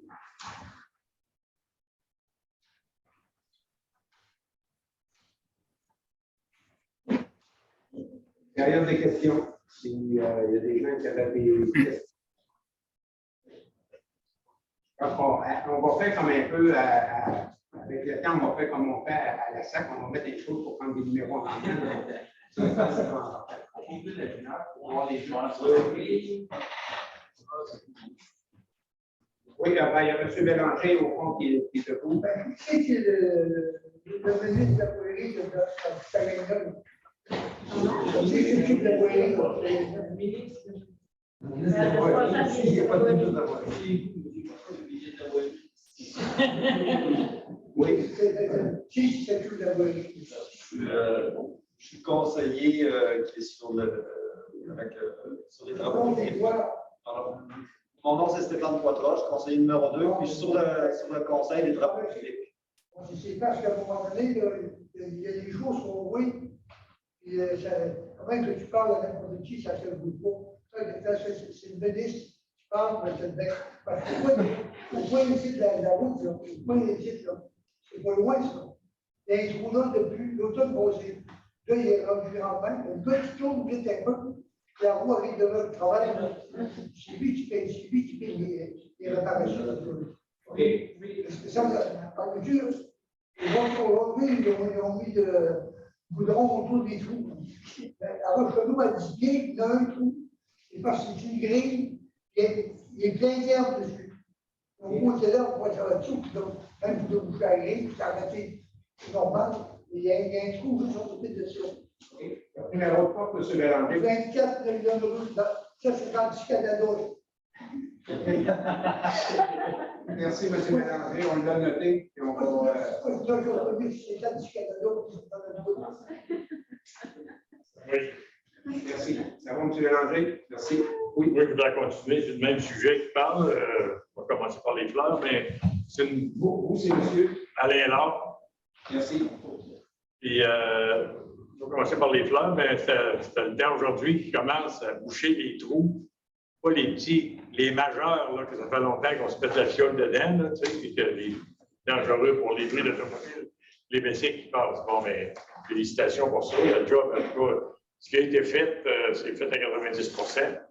Période de questions. S'il y a des gens qui avaient des questions. On va faire comme un peu avec le temps, on va faire comme on fait à la SAC, on va mettre des choses pour prendre des numéros en main. Oui, il y a M. Bélanger au fond qui est debout. C'est le ministre de la police de Saint-Léon. C'est toute la voirie. Il n'y a pas de doute d'avoir. Oui, c'est toute la voirie. Je suis conseiller qui est sur les travaux publics. Alors, mon nom, c'est Stéphane Poitras, je suis conseiller numéro 2, puis je suis sur le conseil des travaux publics. C'est parce qu'à un moment donné, il y a des choses qu'on voit, puis quand que tu parles à n'importe qui, ça ne se bouge pas. C'est une bénisse, tu parles, mais c'est bien. Parce que au point ici de la route, là, au point ici, c'est pas loin, ça. Il y a un trou là depuis l'automne passé. Là, il est rendu en main. Le gars qui tourne vite un peu, la roue arrive de là, le travail. C'est lui qui paye les réparations. Ça, par le dur, aujourd'hui, ils ont mis de goudron autour des trous. Alors, chez nous, à 10 pieds, il y a un trou. Et parce que c'est une grille, il est plein d'herbe dessus. Au bout de l'herbe, on va faire là-dessous, donc, même si vous bouchez la grille, c'est arrêté, c'est normal. Il y a un trou sur le côté de ça. Numéro 3, M. Bélanger. 24 millions de roues, ça, c'est quand tu Canada. Merci, M. Bélanger. On l'a noté. Et on va, Merci. Ça va, M. Bélanger? Merci. Oui, je voudrais continuer. C'est le même sujet qui parle. On va commencer par les fleurs, mais c'est une. Vous, c'est M. Alain Lard. Merci. Puis, on va commencer par les fleurs, mais c'est le temps aujourd'hui qui commence à boucher les trous. Pas les petits, les majeurs, là, que ça fait longtemps qu'on se pète la fiole dedans, là, tu sais, puis que c'est dangereux pour les bruits d'automobile, les bicycles qui passent. Bon, mais félicitations pour ça. Le job, en tout cas, ce qui a été fait, c'est fait à 90%.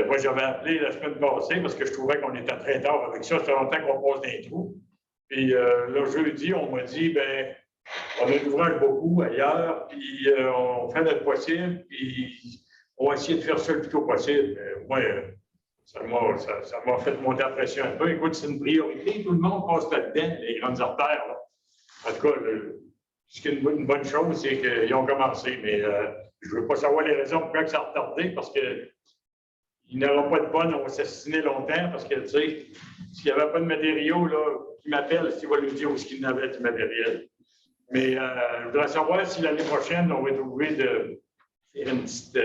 Moi, j'avais appelé la semaine passée parce que je trouvais qu'on était très tard avec ça. Ça fait longtemps qu'on pose des trous. Puis le jeudi, on m'a dit, ben, on a l'ouvrage beaucoup ailleurs, puis on fait notre possible, puis on va essayer de faire ça le plus tôt possible. Moi, ça m'a fait monter la pression un peu. Écoute, c'est une priorité. Tout le monde passe là-dedans, les grandes artères. Là. En tout cas, ce qui est une bonne chose, c'est qu'ils ont commencé. Mais je ne veux pas savoir les raisons pourquoi ça a retardé, parce qu'il n'y aura pas de bonne, on va s'assassiner longtemps, parce que, tu sais, s'il n'y avait pas de matériaux, là, qui m'appelle, s'il va lui dire où est-ce qu'il y avait du matériel. Mais je voudrais savoir si l'année prochaine, on va être obligé de faire une petite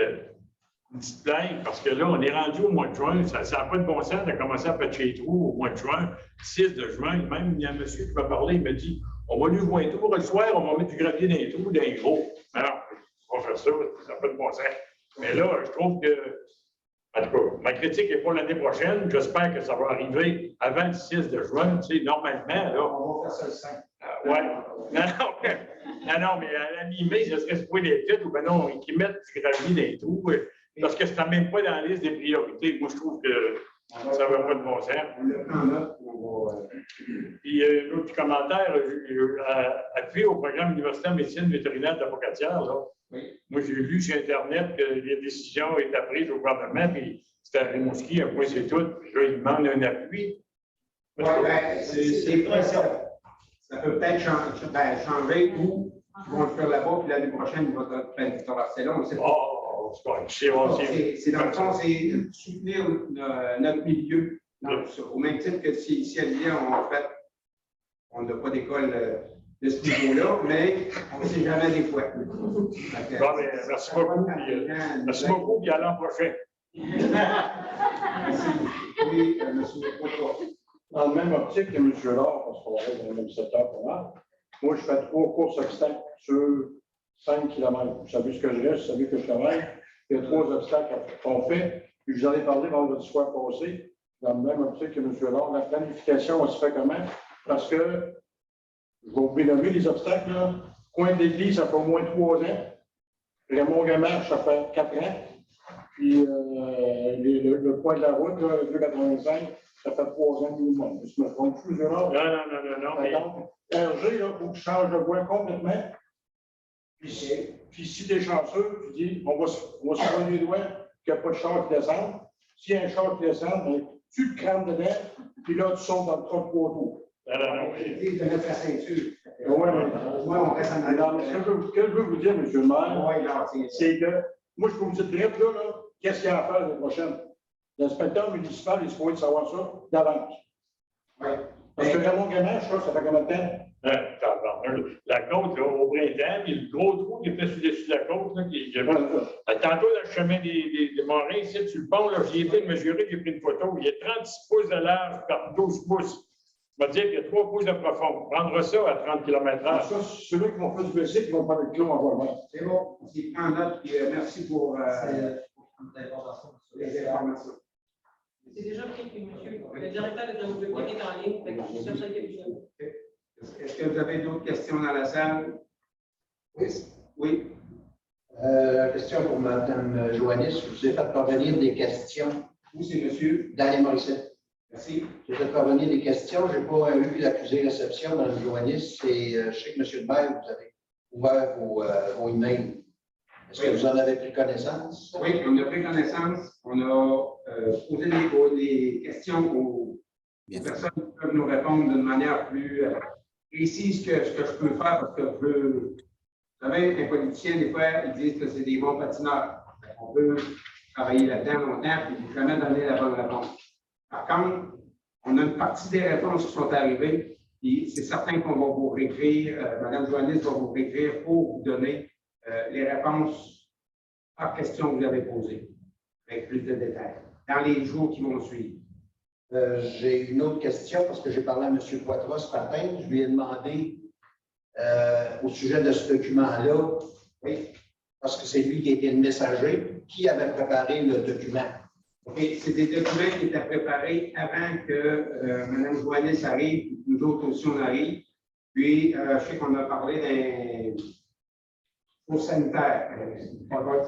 plainte, parce que là, on est rendu au mois de juin. Ça n'a pas de bon sens de commencer à patcher les trous au mois de juin, 6 de juin. Même, il y a un monsieur qui m'a parlé, il m'a dit, on va lui jouer un trou le soir, on va mettre du gravier dans les trous, dans les gros. Alors, on va faire ça, ça n'a pas de bon sens. Mais là, je trouve que, en tout cas, ma critique n'est pas l'année prochaine. J'espère que ça va arriver avant le 6 de juin. Tu sais, normalement, là. On va faire ça le 5. Ouais. Non, mais à l'animé, ce serait supposé les titres ou ben non, qu'ils mettent du gravier dans les trous. Parce que ça ne même pas dans la liste des priorités. Moi, je trouve que ça ne va pas de bon sens. Puis, l'autre petit commentaire, appuyé au programme universitaire médecine vétérinaire de la Pocatière, là. Oui. Moi, j'ai lu sur Internet que les décisions étaient prises au gouvernement, puis c'était à Rimouski, un point c'est tout. Puis là, ils demandent un appui. Oui, bien, c'est vrai, ça peut peut-être changer ou ils vont le faire là-bas, puis l'année prochaine, ils vont être traversés là, on ne sait pas. C'est dans le fond, c'est soutenir notre milieu. Donc, au même titre que si elle vient, en fait, on n'a pas d'école de ce niveau-là, mais on ne sait jamais des fois. Merci beaucoup. Merci beaucoup, puis à l'an prochain. Merci. Oui, M. Poitras. Dans le même optique que M. Laure, parce qu'on est dans le même secteur pour moi, moi, je fais 3 courses obstacles sur 5 km. Vous savez ce que je reste, vous savez que je travaille. Il y a 3 obstacles qu'on fait. Puis je vous en ai parlé vendredi soir passé, dans le même optique que M. Laure. La planification, on se fait comment? Parce que, je vais vous nommer les obstacles, là. Coin de l'Église, ça fait au moins 3 ans. Raymond-Gamache, ça fait 4 ans. Puis le coin de la route, là, le 285, ça fait 3 ans minimum. Je me trompe plus, Gérard? Non. Mais... Donc, RG, il faut que je change de voie complètement. Puis si tu es chanceux, tu dis, on va se prendre les doigts qu'il n'y a pas de char qui descend. S'il y a un char qui descend, ben, tu te crames dedans, puis là, tu sautes dans le trou de poteau. De mettre la ceinture. Ouais, mais Moi, on reste en alors, ce que je veux vous dire, M. le maire, Ouais, là, c'est que moi, je peux vous dire direct, là, qu'est-ce qu'il y a à faire l'année prochaine? L'inspecteur municipal, il se faut savoir ça d'avance. Ouais. Parce que Raymond Gamache, ça fait combien de temps? La côte, là, au printemps, puis le gros trou qui était sur dessus de la côte, là, tantôt, dans le chemin des Morins, ici, sur le pont, là, j'y ai été mesurer, j'ai pris une photo. Il y a 36 pouces de large par 12 pouces. Ça veut dire qu'il y a 3 pouces de profond. Prendre ça à 30 km/h. Ça, ceux-là qui vont faire du BC, qui vont prendre le clos en voie. C'est bon, on prend note, puis merci pour les informations. C'est déjà pris, puis monsieur, le directeur de la bibliothèque est en ligne, fait que je cherche quelque chose. Est-ce que vous avez d'autres questions dans la salle? Oui. Oui. Question pour Mme Joannis. Je vous ai fait parvenir des questions. Où c'est monsieur? Daniel Morissette. Merci. J'ai fait parvenir des questions. Je n'ai pas eu l'accusé réception, Mme Joannis. Je sais que M. le maire, vous avez ouvert vos emails. Est-ce que vous en avez pris connaissance? Oui, on a pris connaissance. On a posé des questions aux personnes qui peuvent nous répondre d'une manière plus précise que ce que je peux faire, parce que vous savez, les politiciens, des fois, ils disent que c'est des bons patineurs. On peut travailler là-dedans longtemps et jamais donner la bonne réponse. Par contre, on a une partie des réponses qui sont arrivées, et c'est certain qu'on va vous réécrire, Mme Joannis va vous réécrire pour vous donner les réponses par question que vous avez posées, avec plus de détails, dans les jours qui vont suivre. J'ai une autre question parce que j'ai parlé à M. Poitras ce matin. Je lui ai demandé au sujet de ce document-là, oui, parce que c'est lui qui était le messager, qui avait préparé le document. Okay. C'est des documents qui étaient préparés avant que Mme Joannis arrive, nous autres aussi on arrive. Puis, je sais qu'on a parlé d'un bloc sanitaire. Un bloc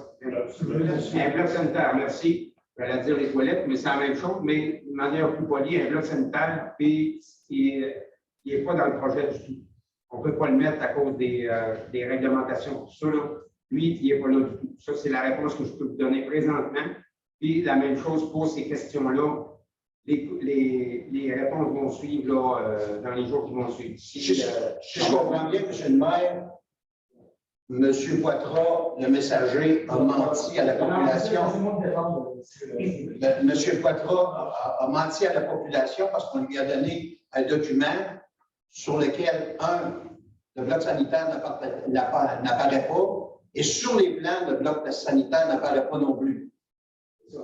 sanitaire, merci. Je vais dire les toilettes, mais c'est la même chose, mais de manière plus polie, un bloc sanitaire, puis il n'est pas dans le projet du tout. On ne peut pas le mettre à cause des réglementations. Ça, là, lui, il n'est pas là du tout. Ça, c'est la réponse que je peux vous donner présentement. Puis la même chose pour ces questions-là. Les réponses vont suivre là, dans les jours qui vont suivre. Si je comprends bien, M. le maire, M. Poitras, le messager, a menti à la population. M. Poitras a menti à la population parce qu'on lui a donné un document sur lequel, le bloc sanitaire n'apparaît pas, et sur les plans, le bloc sanitaire n'apparaît pas non plus.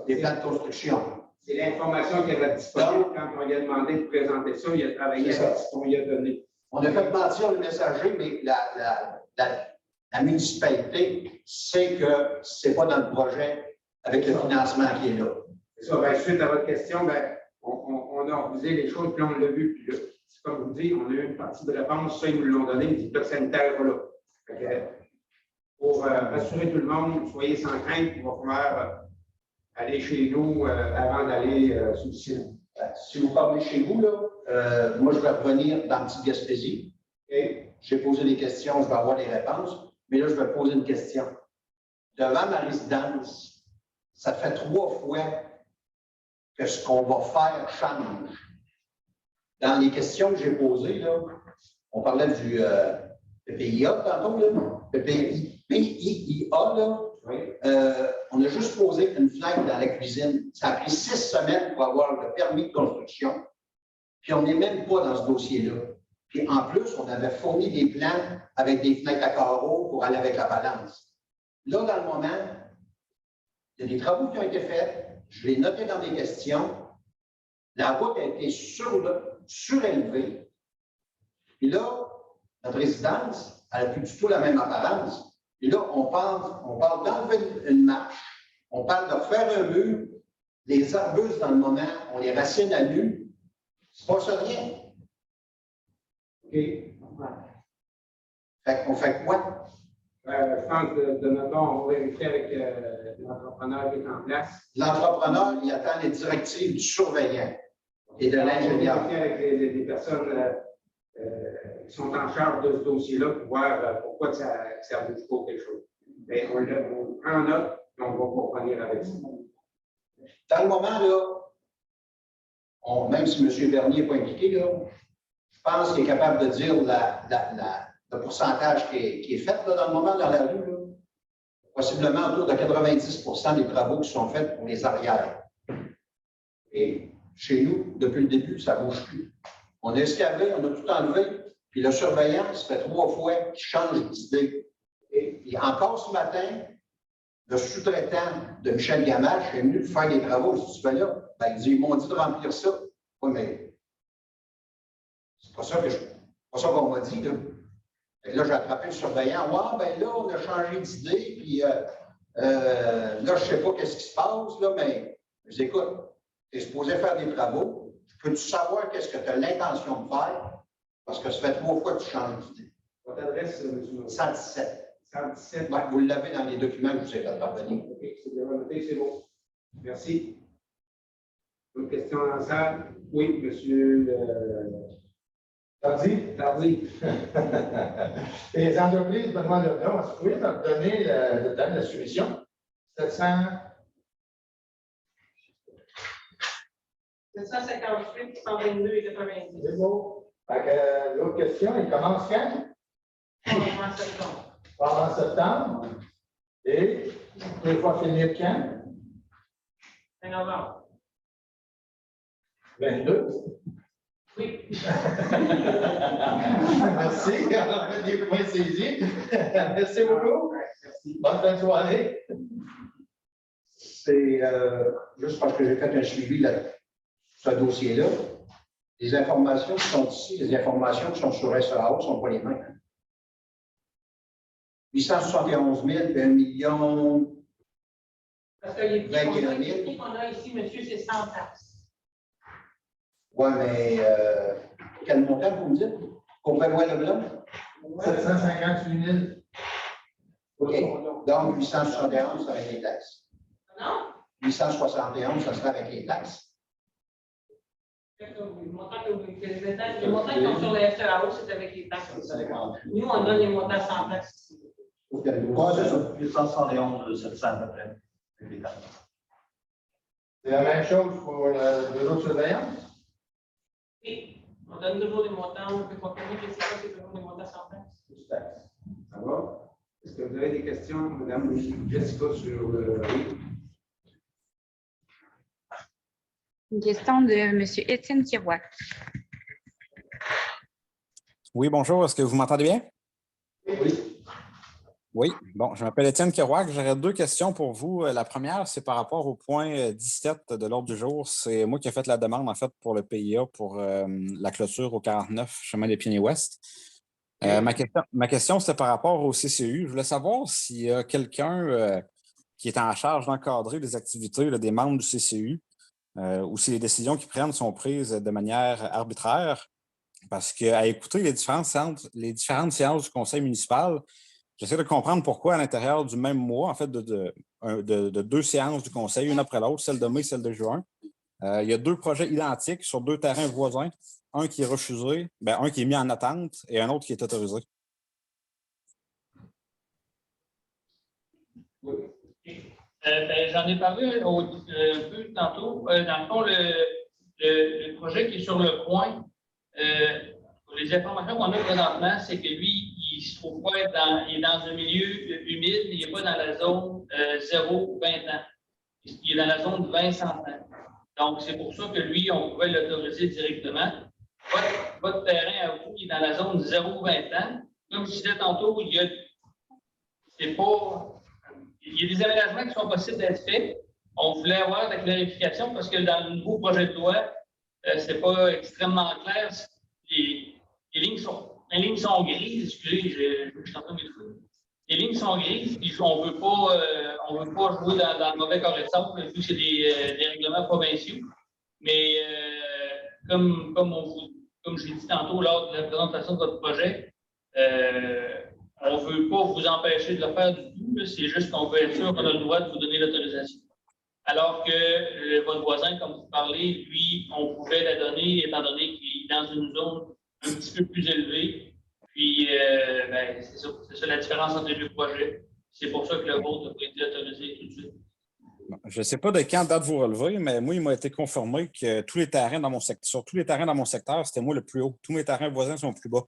Les plans de construction. C'est l'information qui avait disponible quand on lui a demandé de présenter ça. Il a travaillé avec ce qu'on lui a donné. On a fait mentir le messager, mais la municipalité sait que ce n'est pas dans le projet avec le financement qui est là. C'est ça. Bien, suite à votre question, bien, on a organisé les choses, puis on l'a vu. Puis là, comme vous dites, on a eu une partie de réponse. Ça, ils nous l'ont donné. Ils disent que le sanitaire n'est pas là. Pour rassurer tout le monde, soyez sans crainte, on va pouvoir aller chez nous avant d'aller sur le site. Si vous parlez chez vous, là, moi, je vais revenir dans Petite Gaspésie. Okay. J'ai posé des questions, je vais avoir les réponses, mais là, je vais poser une question. Devant ma résidence, ça fait 3 fois que ce qu'on va faire change. Dans les questions que j'ai posées, là, on parlait du PIA tantôt, là, le PIA, là. Oui. On a juste posé une fenêtre dans la cuisine. Ça a pris 6 semaines pour avoir le permis de construction. Puis on n'est même pas dans ce dossier-là. Puis en plus, on avait fourni des plans avec des fenêtres à carreaux pour aller avec la balance. Là, dans le moment, il y a des travaux qui ont été faits. Je l'ai noté dans des questions. La route a été surélevée. Puis là, notre résidence, elle n'a plus du tout la même apparence. Et là, on parle d'enlever une marche, on parle de refaire un mur, les arbustes dans le moment, on les racine à nu. C'est pas ça rien. OK. Fait qu'on fait quoi? Je pense de notre part, on va vérifier avec l'entrepreneur qui est en place. L'entrepreneur, il attend les directives du surveillant et de l'ingénieur. On va vérifier avec des personnes qui sont en charge de ce dossier-là pour voir pourquoi ça ne bouge pas quelque chose. Mais on prend en note et on va revenir avec ça. Dans le moment, là, même si M. Bernier n'est pas impliqué, là, je pense qu'il est capable de dire le pourcentage qui est fait là, dans le moment dans la rue. Là. Possiblement autour de 90 des travaux qui sont faits pour les arrières. Et chez nous, depuis le début, ça ne bouge plus. On a escavé, on a tout enlevé, puis le surveillant, ça fait 3 fois qu'il change d'idée. Et encore ce matin, le sous-traitant de Michel Gamache est venu faire des travaux. Je dis, tu fais là? Ben, ils m'ont dit de remplir ça. Oui, mais c'est pas ça qu'on m'a dit. Là, et là j'ai attrapé le surveillant. Ouais, ben là, on a changé d'idée, puis là, je ne sais pas qu'est-ce qui se passe, là, mais je dis, écoute, tu es supposé faire des travaux. Peux-tu savoir qu'est-ce que tu as l'intention de faire? Parce que ça fait 3 fois que tu changes d'idée. Votre adresse, M. 117. 117. Ouais, vous l'avez dans les documents que je vous ai fait parvenir. OK, c'est bien noté, c'est bon. Merci. Une question dans la salle? Oui, M. Tardy. Les entreprises Benoît Leblanc, est-ce que vous pouvez me donner le temps de la soumission? 758, 122 et 90. C'est beau. L'autre question, il commence quand? En septembre. En septembre. Et il faut finir quand? En novembre. 22. Oui. Merci. On a fait des points saisis. Merci beaucoup. Merci. Bonne fin de soirée. C'est juste parce que j'ai fait un suivi là, sur ce dossier-là. Les informations qui sont ici, les informations qui sont sur SEA ne sont pas les mêmes. 871 000 et 1 million. Parce que les 21 000. prix qu'on a ici, monsieur, c'est sans taxe. Oui, mais quel montant vous me dites? Pour Benoît Leblanc? 758 000. OK. Donc, 871, ça avec les taxes. Non? 871, ça sera avec les taxes. Les montants qui sont sur les SEAO, c'est avec les taxes. Nous, on donne les montants sans taxes. Ouais, c'est ça. 871, 700 à peu près. Avec les taxes. C'est la même chose pour les autres surveillances? Oui, on donne toujours des montants, puis pour quelqu'un qui sait pas, c'est toujours des montants sans taxes. Ça va? Est-ce que vous avez des questions, Mme Jessica, sur le. Une question de M. Étienne Kiroir. Oui, bonjour. Est-ce que vous m'entendez bien? Oui. Oui. Bon, je m'appelle Étienne Kiroir. J'aurais 2 questions pour vous. La première, c'est par rapport au point 17 de l'ordre du jour. C'est moi qui ai fait la demande, en fait, pour le PIA, pour la clôture au 49 chemin des Pionniers-Ouest. Ma question, c'était par rapport au CCU. Je voulais savoir s'il y a quelqu'un qui est en charge d'encadrer les activités des membres du CCU ou si les décisions qu'ils prennent sont prises de manière arbitraire. Parce qu'à écouter les différentes séances du conseil municipal, j'essaie de comprendre pourquoi à l'intérieur du même mois, en fait, de 2 séances du conseil, une après l'autre, celle de mai et celle de juin, il y a 2 projets identiques sur 2 terrains voisins, un qui est refusé, un qui est mis en attente et un autre qui est autorisé. J'en ai parlé un peu tantôt. Dans le fond, le projet qui est sur le coin, les informations qu'on a présentement, c'est que lui, il ne se trouve pas il est dans un milieu humide, il n'est pas dans la zone 0-20 ans. Il est dans la zone 20-100 ans. Donc, c'est pour ça que lui, on pouvait l'autoriser directement. Votre terrain à vous, il est dans la zone 0-20 ans. Comme je disais tantôt, il y a des aménagements qui sont possibles d'être faits. On voulait avoir la clarification parce que dans le nouveau projet de loi, ce n'est pas extrêmement clair. Les lignes sont grises. Excusez, je suis en train de m'étouffer. Les lignes sont grises, puis on ne veut pas jouer dans le mauvais correcteur, vu que c'est des règlements provinciaux. Mais comme je l'ai dit tantôt lors de la présentation de votre projet, on ne veut pas vous empêcher de le faire du tout. C'est juste qu'on veut être sûr qu'on a le droit de vous donner l'autorisation. Alors que votre voisin, comme vous parlez, lui, on pouvait la donner étant donné qu'il est dans une zone un petit peu plus élevée. Puis, c'est ça la différence entre les 2 projets. C'est pour ça que le vôtre a été autorisé tout de suite. Je ne sais pas de quand date vous relevez, mais moi, il m'a été confirmé que tous les terrains dans mon secteur, sur tous les terrains dans mon secteur, c'était moi le plus haut. Tous mes terrains voisins sont plus bas.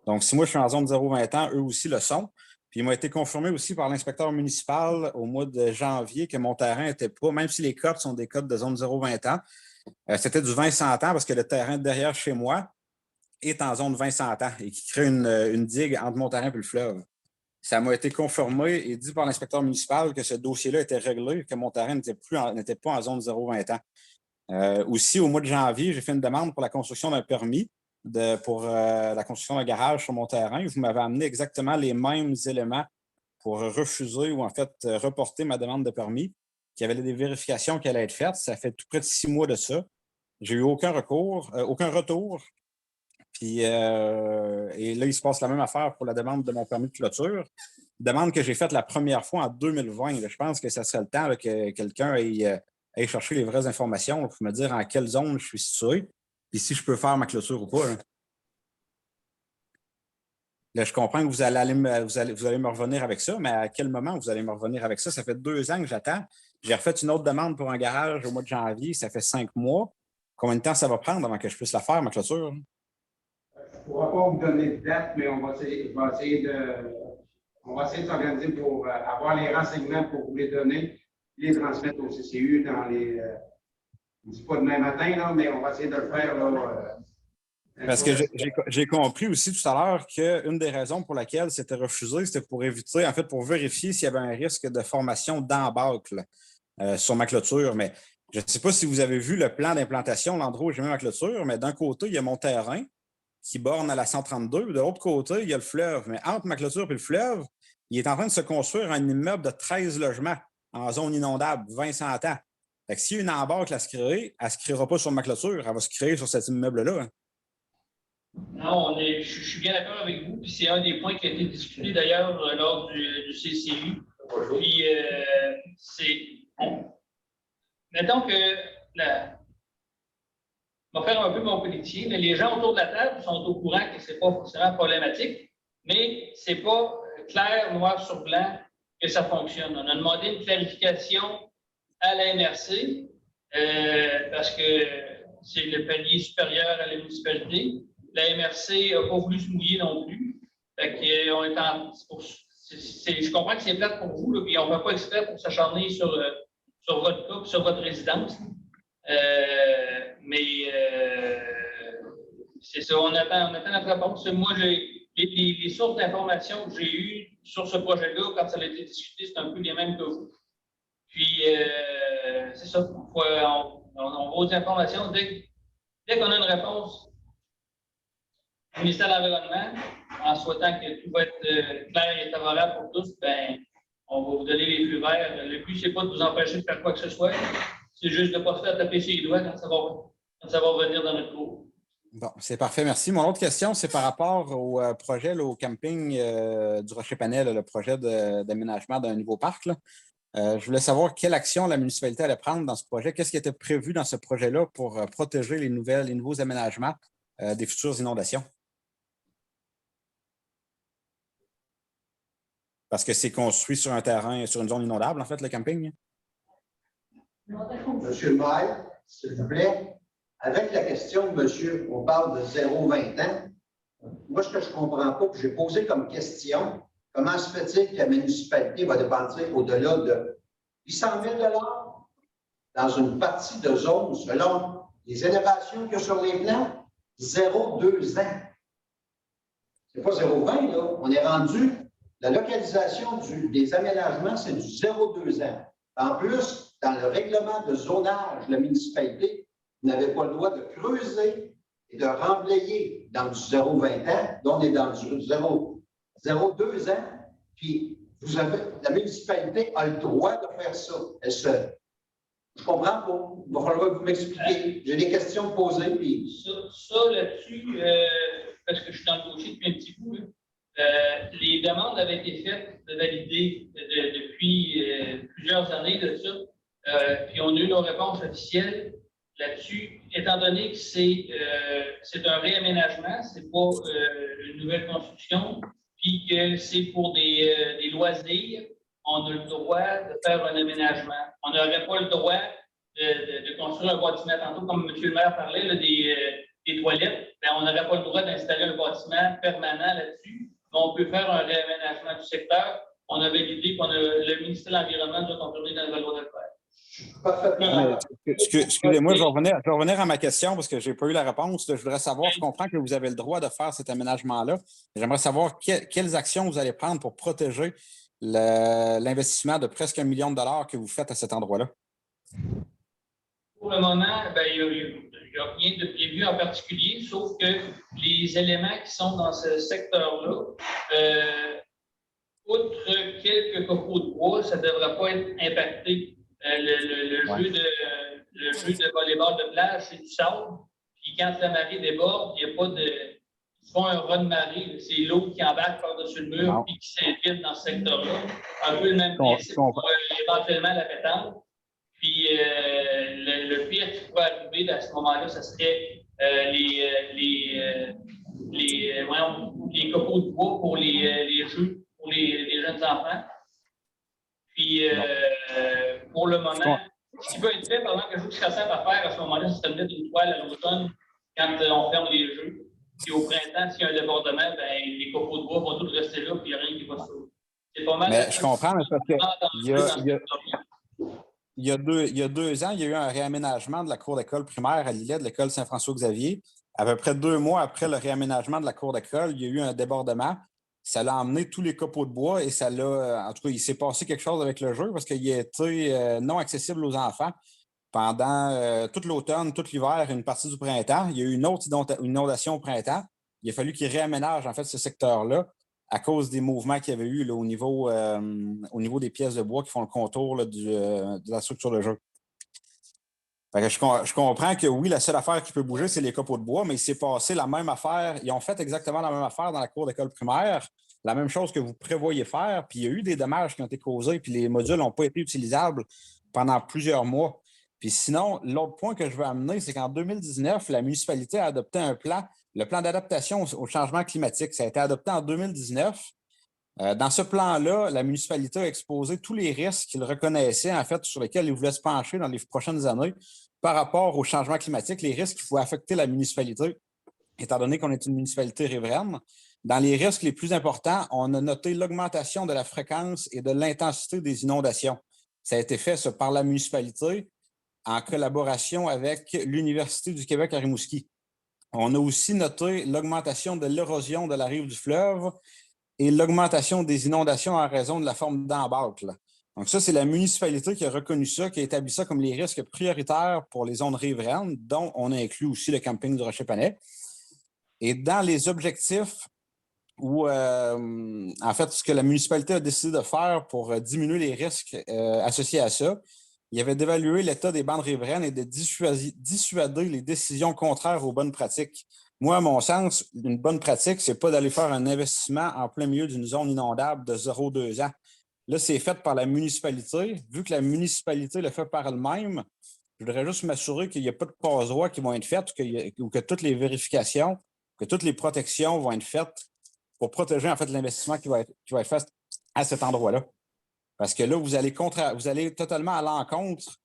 Donc, si moi, je suis en zone 0-20 ans, eux aussi le sont. Puis, il m'a été confirmé aussi par l'inspecteur municipal au mois de janvier que mon terrain n'était pas, même si les codes sont des codes de zone 0-20 ans, c'était du 20-100 ans parce que le terrain derrière chez moi est en zone 20-100 ans et qui crée une digue entre mon terrain et le fleuve. Ça m'a été confirmé et dit par l'inspecteur municipal que ce dossier-là était réglé et que mon terrain n'était pas en zone 0-20 ans. Aussi, au mois de janvier, j'ai fait une demande pour la construction d'un permis pour la construction d'un garage sur mon terrain. Vous m'avez amené exactement les mêmes éléments pour refuser ou en fait reporter ma demande de permis, qu'il y avait des vérifications qui allaient être faites. Ça fait tout près de 6 mois de ça. J'ai eu aucun recours, aucun retour. Puis, et là, il se passe la même affaire pour la demande de mon permis de clôture. Demande que j'ai faite la première fois en 2020. Là, je pense que ça serait le temps là, que quelqu'un aille chercher les vraies informations là, pour me dire en quelle zone je suis situé et si je peux faire ma clôture ou pas. Là, là je comprends que vous allez me revenir avec ça, mais à quel moment vous allez me revenir avec ça? Ça fait 2 ans que j'attends. J'ai refait une autre demande pour un garage au mois de janvier. Ça fait 5 mois. Combien de temps ça va prendre avant que je puisse la faire, ma clôture? Je ne pourrai pas vous donner de date, mais on va essayer de s'organiser pour avoir les renseignements pour vous les donner, les transmettre au CCU dans les. Je ne dis pas demain matin, là, mais on va essayer de le faire. Là, parce que j'ai compris aussi tout à l'heure qu'une des raisons pour laquelle c'était refusé, c'était pour éviter, en fait, pour vérifier s'il y avait un risque de formation d'embâcle sur ma clôture. Mais je ne sais pas si vous avez vu le plan d'implantation, l'endroit où j'ai mis ma clôture, mais d'un côté, il y a mon terrain qui borne à la 132. De l'autre côté, il y a le fleuve. Mais entre ma clôture et le fleuve, il est en train de se construire un immeuble de 13 logements en zone inondable, 20-100 ans. Fait que s'il y a une embâcle à se créer, elle ne se créera pas sur ma clôture, elle va se créer sur cet immeuble-là. Hein. Non, je suis bien d'accord avec vous. Puis c'est un des points qui a été discuté d'ailleurs lors du CCU. Puis c'est. Mettons que je vais faire un peu mon politicien, mais les gens autour de la table sont au courant que ce n'est pas forcément problématique, mais ce n'est pas clair, noir sur blanc, que ça fonctionne. On a demandé une clarification à la MRC parce que c'est le palier supérieur à la municipalité. La MRC n'a pas voulu se mouiller non plus. Fait que, je comprends que c'est plate pour vous, là, puis on ne fait pas exprès pour s'acharner sur votre cas, sur votre résidence. Mais c'est ça, on attend notre réponse. Moi, les sources d'informations que j'ai eues sur ce projet-là, quand ça a été discuté, c'est un peu les mêmes que vous. Puis, c'est ça, on va aux informations. Dès qu'on a une réponse du ministère de l'Environnement, en souhaitant que tout va être clair et favorable pour tous, ben, on va vous donner les flux verts. Le but, c'est pas de vous empêcher de faire quoi que ce soit. C'est juste de ne pas se faire taper sur les doigts quand ça va revenir dans notre cours. Bon, c'est parfait, merci. Mon autre question, c'est par rapport au projet, là, au camping du Rocher-Panel, le projet d'aménagement d'un nouveau parc. Là. Je voulais savoir quelle action la municipalité allait prendre dans ce projet. Qu'est-ce qui était prévu dans ce projet-là pour protéger les nouveaux aménagements des futures inondations? Parce que c'est construit sur un terrain, sur une zone inondable, en fait, le camping. Monsieur le maire, s'il vous plaît, avec la question de monsieur, on parle de 0-20 ans. Moi, ce que je ne comprends pas, puis j'ai posé comme question, comment se fait-il que la municipalité va dépenser au-delà de 800 000 dans une partie de zone, selon les élévations qu'il y a sur les plans, 0-2 ans. Ce n'est pas 0-20, là. On est rendu, la localisation des aménagements, c'est du 0-2 ans. En plus, dans le règlement de zonage de la municipalité, vous n'avez pas le droit de creuser et de remblayer dans du 0-20 ans, donc on est dans du 0-2 ans, puis la municipalité a le droit de faire ça. Je ne comprends pas. Il va falloir que vous m'expliquiez. J'ai des questions posées. Puis... Ça là-dessus, parce que je suis dans le dossier depuis un petit bout, les demandes avaient été faites, validées depuis plusieurs années de ça, puis on a eu nos réponses officielles là-dessus, étant donné que c'est un réaménagement, c'est pas une nouvelle construction, puis que c'est pour des loisirs. on a le droit de faire un aménagement. On n'aurait pas le droit de construire un bâtiment. Tantôt, comme M. le maire parlait là, des toilettes, ben, on n'aurait pas le droit d'installer un bâtiment permanent là-dessus. Mais on peut faire un réaménagement du secteur. On avait l'idée qu'on a le ministère de l'Environnement nous a confirmé dans la loi de le faire. Excusez-moi, je vais revenir à ma question parce que je n'ai pas eu la réponse. Je voudrais savoir, je comprends que vous avez le droit de faire cet aménagement-là. J'aimerais savoir quelles actions vous allez prendre pour protéger l'investissement de presque $1 million que vous faites à cet endroit-là. Pour le moment, il n'y a rien de prévu en particulier, sauf que les éléments qui sont dans ce secteur-là, outre quelques copeaux de bois, ça ne devrait pas être impacté. Le jeu de volleyball de plage, c'est du sable. Puis quand la marée déborde, il n'y a pas de. Ils font un raz de marée. C'est l'eau qui embarque par-dessus le mur et qui s'infiltre dans ce secteur-là. Un peu le même principe pour éventuellement la pétanque. Puis le pire qui pourrait arriver à ce moment-là, ce serait les copeaux de bois pour les jeux, pour les jeunes enfants. Puis pour le moment, ce qui peut être fait, par exemple, quelque chose qui serait simple à faire à ce moment-là, c'est de mettre une toile à l'automne quand on ferme les jeux. Puis au printemps, s'il y a un débordement, ben, les copeaux de bois vont tous rester là, puis il n'y a rien qui va se sauver. C'est pas mal. Mais je comprends, mais parce que il y a 2 ans, il y a eu un réaménagement de la cour d'école primaire à Lillet, de l'école Saint-François-Xavier. À peu près 2 mois après le réaménagement de la cour d'école, il y a eu un débordement. Ça l'a emmené tous les copeaux de bois et ça l'a. En tout cas, il s'est passé quelque chose avec le jeu parce qu'il a été non accessible aux enfants pendant tout l'automne, tout l'hiver et une partie du printemps. Il y a eu une autre inondation au printemps. Il a fallu qu'il réaménage en fait ce secteur-là à cause des mouvements qu'il y avait eu là, au niveau des pièces de bois qui font le contour là, de la structure de jeu. Fait que je comprends que oui, la seule affaire qui peut bouger, c'est les copeaux de bois, mais il s'est passé la même affaire. Ils ont fait exactement la même affaire dans la cour d'école primaire, la même chose que vous prévoyez faire, puis il y a eu des dommages qui ont été causés, puis les modules n'ont pas été utilisables pendant plusieurs mois. Puis sinon, l'autre point que je veux amener, c'est qu'en 2019, la municipalité a adopté un plan, le plan d'adaptation au changement climatique. Ça a été adopté en 2019. Dans ce plan-là, la municipalité a exposé tous les risques qu'il reconnaissait, en fait, sur lesquels il voulait se pencher dans les prochaines années par rapport au changement climatique, les risques qui pouvaient affecter la municipalité, étant donné qu'on est une municipalité riveraine. Dans les risques les plus importants, on a noté l'augmentation de la fréquence et de l'intensité des inondations. Ça a été fait par la municipalité en collaboration avec l'Université du Québec à Rimouski. On a aussi noté l'augmentation de l'érosion de la rive du fleuve et l'augmentation des inondations en raison de la forme d'embâcle. Donc ça, c'est la municipalité qui a reconnu ça, qui a établi ça comme les risques prioritaires pour les zones riveraines, dont on a inclus aussi le camping du Rocher-Panay. Et dans les objectifs où, en fait, ce que la municipalité a décidé de faire pour diminuer les risques associés à ça, il y avait d'évaluer l'état des bandes riveraines et de dissuader les décisions contraires aux bonnes pratiques. Moi, à mon sens, une bonne pratique, ce n'est pas d'aller faire un investissement en plein milieu d'une zone inondable de 0,2 ans. Là, c'est fait par la municipalité. Vu que la municipalité le fait par elle-même, je voudrais juste m'assurer qu'il n'y a pas de passe-droits qui vont être faites ou que toutes les vérifications, que toutes les protections vont être faites pour protéger en fait l'investissement qui va être fait à cet endroit-là. Parce que là, vous allez totalement à l'encontre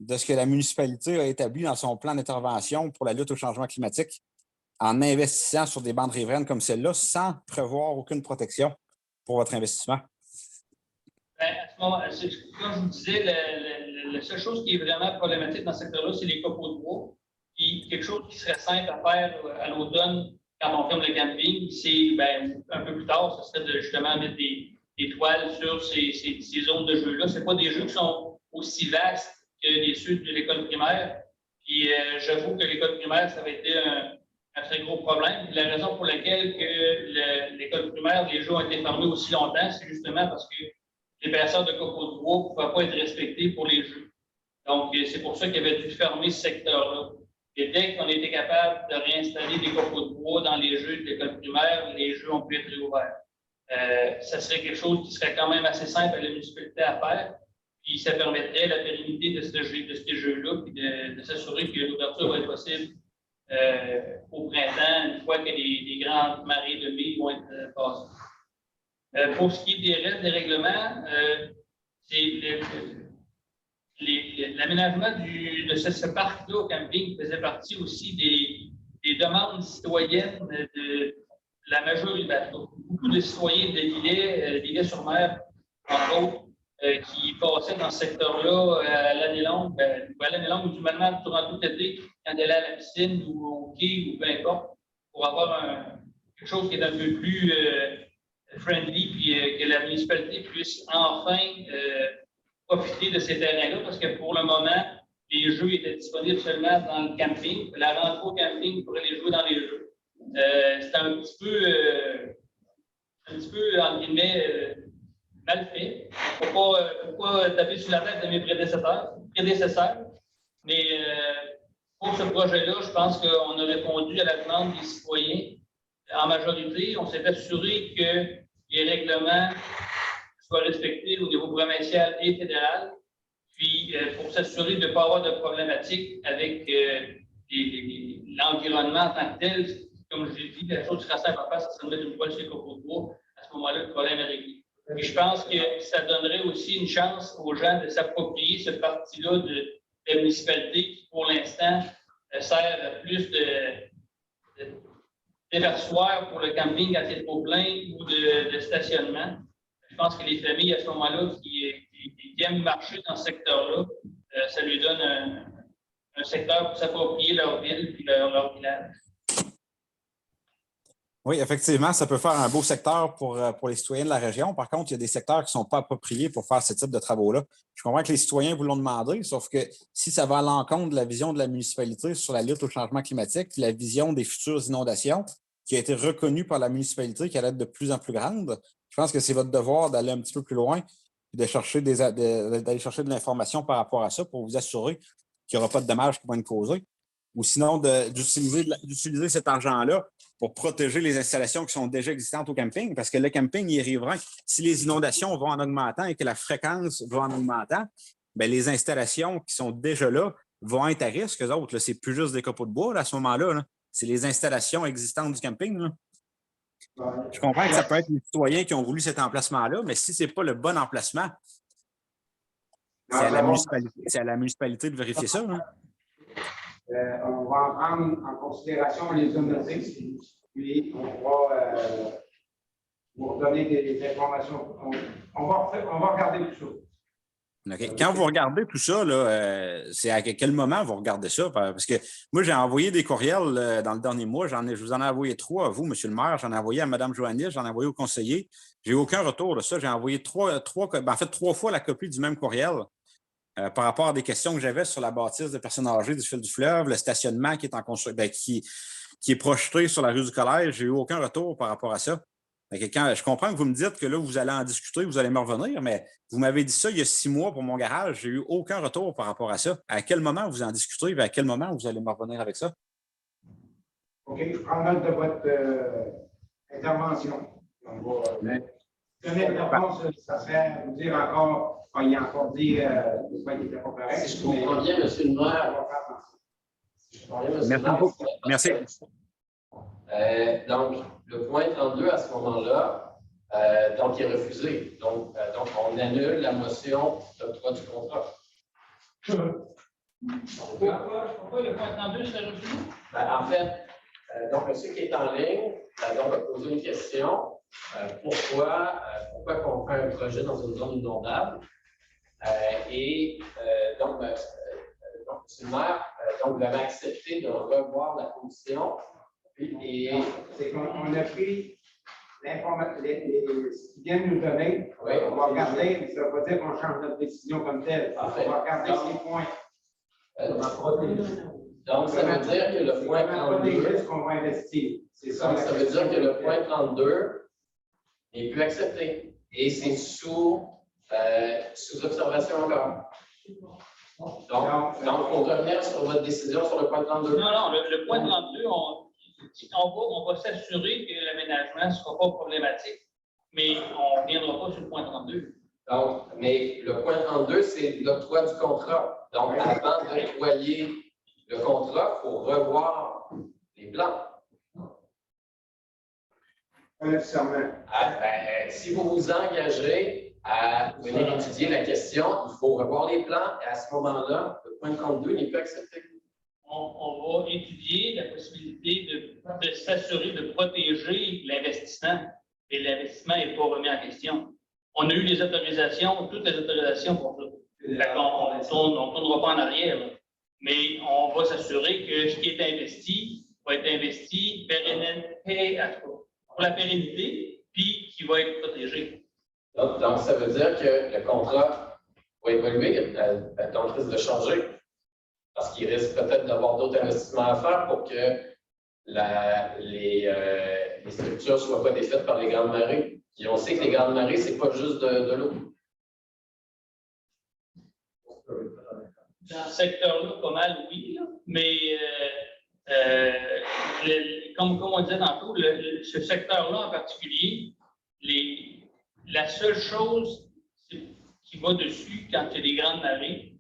de ce que la municipalité a établi dans son plan d'intervention pour la lutte au changement climatique en investissant sur des bandes riveraines comme celle-là sans prévoir aucune protection pour votre investissement. Ben, à ce moment, comme je vous disais, la seule chose qui est vraiment problématique dans ce secteur-là, c'est les copeaux de bois. Puis quelque chose qui serait simple à faire à l'automne quand on ferme le camping, c'est un peu plus tard, ce serait de justement mettre des toiles sur ces zones de jeu-là. Ce pas des jeux qui sont aussi vastes que les ceux de l'école primaire. Puis j'avoue que l'école primaire, ça va être un très gros problème. La raison pour laquelle l'école primaire, les jeux ont été fermés aussi longtemps, c'est justement parce que l'épaisseur de copeaux de bois ne pouvait pas être respectée pour les jeux. Donc, c'est pour ça qu'il avait dû fermer ce secteur-là. Et dès qu'on était capable de réinstaller des copeaux de bois dans les jeux de l'école primaire, les jeux ont pu être réouverts. Ça serait quelque chose qui serait quand même assez simple à la municipalité à faire. Puis ça permettrait la pérennité de ces jeux-là, puis de s'assurer que l'ouverture va être possible au printemps, une fois que les grandes marées de mai vont être passées. Pour ce qui est des règles des règlements, c'est l'aménagement de ce parc-là au camping faisait partie aussi des demandes citoyennes de la majorité. Beaucoup de citoyens de l'Îlet-sur-Mer, entre autres, qui passaient dans ce secteur-là à l'année longue, à l'année longue, ou du moment durant tout l'été, quand ils allaient à la piscine ou au quai ou peu importe, pour avoir quelque chose qui est un peu plus friendly, puis que la municipalité puisse enfin profiter de ces terrains-là, parce que pour le moment, les jeux étaient disponibles seulement dans le camping. La rentrée au camping pourrait les jouer dans les jeux. C'est un petit peu, entre guillemets, mal fait. Il ne faut pas taper sur la tête de mes prédécesseurs. Mais pour ce projet-là, je pense qu'on a répondu à la demande des citoyens en majorité. On s'est assuré que les règlements soient respectés au niveau provincial et fédéral. Puis, pour s'assurer de ne pas avoir de problématiques avec l'environnement en tant que tel, comme je l'ai dit, la chose qui sera simple à faire, ça serait de mettre une poêle sur les copeaux de bois. À ce moment-là, le problème est réglé. Et je pense que ça donnerait aussi une chance aux gens de s'approprier cette partie-là de la municipalité qui, pour l'instant, sert plus d'éversoir pour le camping quand il est trop plein ou de stationnement. Je pense que les familles, à ce moment-là, qui aiment marcher dans ce secteur-là, ça lui donne un secteur pour s'approprier leur ville et leur village. Oui, effectivement, ça peut faire un beau secteur pour les citoyens de la région. Par contre, il y a des secteurs qui ne sont pas appropriés pour faire ce type de travaux-là. Je comprends que les citoyens vous l'ont demandé, sauf que si ça va à l'encontre de la vision de la municipalité sur la lutte au changement climatique, la vision des futures inondations, qui a été reconnue par la municipalité, qui allait être de plus en plus grande, je pense que c'est votre devoir d'aller un petit peu plus loin et d'aller chercher de l'information par rapport à ça pour vous assurer qu'il n'y aura pas de dommages qui vont être causés. Ou sinon, d'utiliser cet argent-là pour protéger les installations qui sont déjà existantes au camping, parce que le camping, il est riverain. Si les inondations vont en augmentant et que la fréquence va en augmentant, bien, les installations qui sont déjà là vont être à risque. Eux autres, ce n'est plus juste des copeaux de bois là, à ce moment-là. Là. C'est les installations existantes du camping. Là. Je comprends que ça peut être les citoyens qui ont voulu cet emplacement-là, mais si ce n'est pas le bon emplacement, c'est à la municipalité de vérifier ça. Là. On va en prendre en considération les zones nautiques, puis on va vous redonner des informations. On va regarder tout ça. Okay. Quand vous regardez tout ça, c'est à quel moment vous regardez ça? Parce que moi, j'ai envoyé des courriels dans le dernier mois. Je vous en ai envoyé 3 à vous, M. le maire. J'en ai envoyé à Mme Joannis, j'en ai envoyé au conseiller. J'ai eu aucun retour de ça. J'ai envoyé 3 fois la copie du même courriel. Par rapport à des questions que j'avais sur la bâtisse de personnes âgées du fil du fleuve, le stationnement qui est en construction, qui est projeté sur la rue du Collège, j'ai eu aucun retour par rapport à ça. Quand je comprends que vous me dites que là, vous allez en discuter, vous allez me revenir, mais vous m'avez dit ça il y a 6 mois pour mon garage, j'ai eu aucun retour par rapport à ça. À quel moment vous en discutez et à quel moment vous allez me revenir avec ça? OK, je prends note de votre intervention. On va donner une réponse, ça serait vous dire encore. Il a encore dit qu'il n'était pas correct. Si je comprends bien, M. le maire. Merci. Donc, le point 32 à ce moment-là, donc, il est refusé. Donc, on annule la motion d'octroi du contrat. Pourquoi le point 32 serait refusé? En fait, donc, monsieur qui est en ligne donc, a posé une question. Pourquoi qu'on fait un projet dans une zone inondable? Donc, M. le maire, vous avez accepté de revoir la commission. C'est qu'on a pris l'information, ce qu'ils viennent nous donner. Oui, on va regarder, mais ça ne veut pas dire qu'on change notre décision comme telle. On va regarder ces points. Donc, ça veut dire que le point 32. qu'on va investir. C'est ça. Donc, ça veut dire que le point 32 n'est plus accepté. Et c'est sous observation encore. Donc, pour revenir sur votre décision sur le point 32. Non, le point 32, on va s'assurer que l'aménagement ne sera pas problématique, mais on ne reviendra pas sur le point 32. Donc, mais le point 32, c'est l'octroi du contrat. Donc, avant d'octroyer le contrat, il faut revoir les plans. Si vous vous engagez à venir étudier la question. Il faut revoir les plans et à ce moment-là, le point de compte 2 n'est plus accepté. On va étudier la possibilité de s'assurer de protéger l'investissement. Et l'investissement n'est pas remis en question. On a eu les autorisations, toutes les autorisations pour ça. On ne tournera pas en arrière. Là. Mais on va s'assurer que ce qui est investi va être investi pour la pérennité, puis qui va être protégé. Donc, ça veut dire que le contrat va évoluer, on risque de changer, parce qu'il risque peut-être d'avoir d'autres investissements à faire pour que les structures ne soient pas défaites par les grandes marées. Puis on sait que les grandes marées, ce n'est pas juste de l'eau. Dans ce secteur-là, pas mal, oui, là, mais comme on disait tantôt, ce secteur-là en particulier, la seule chose qui va dessus quand il y a des grandes marées,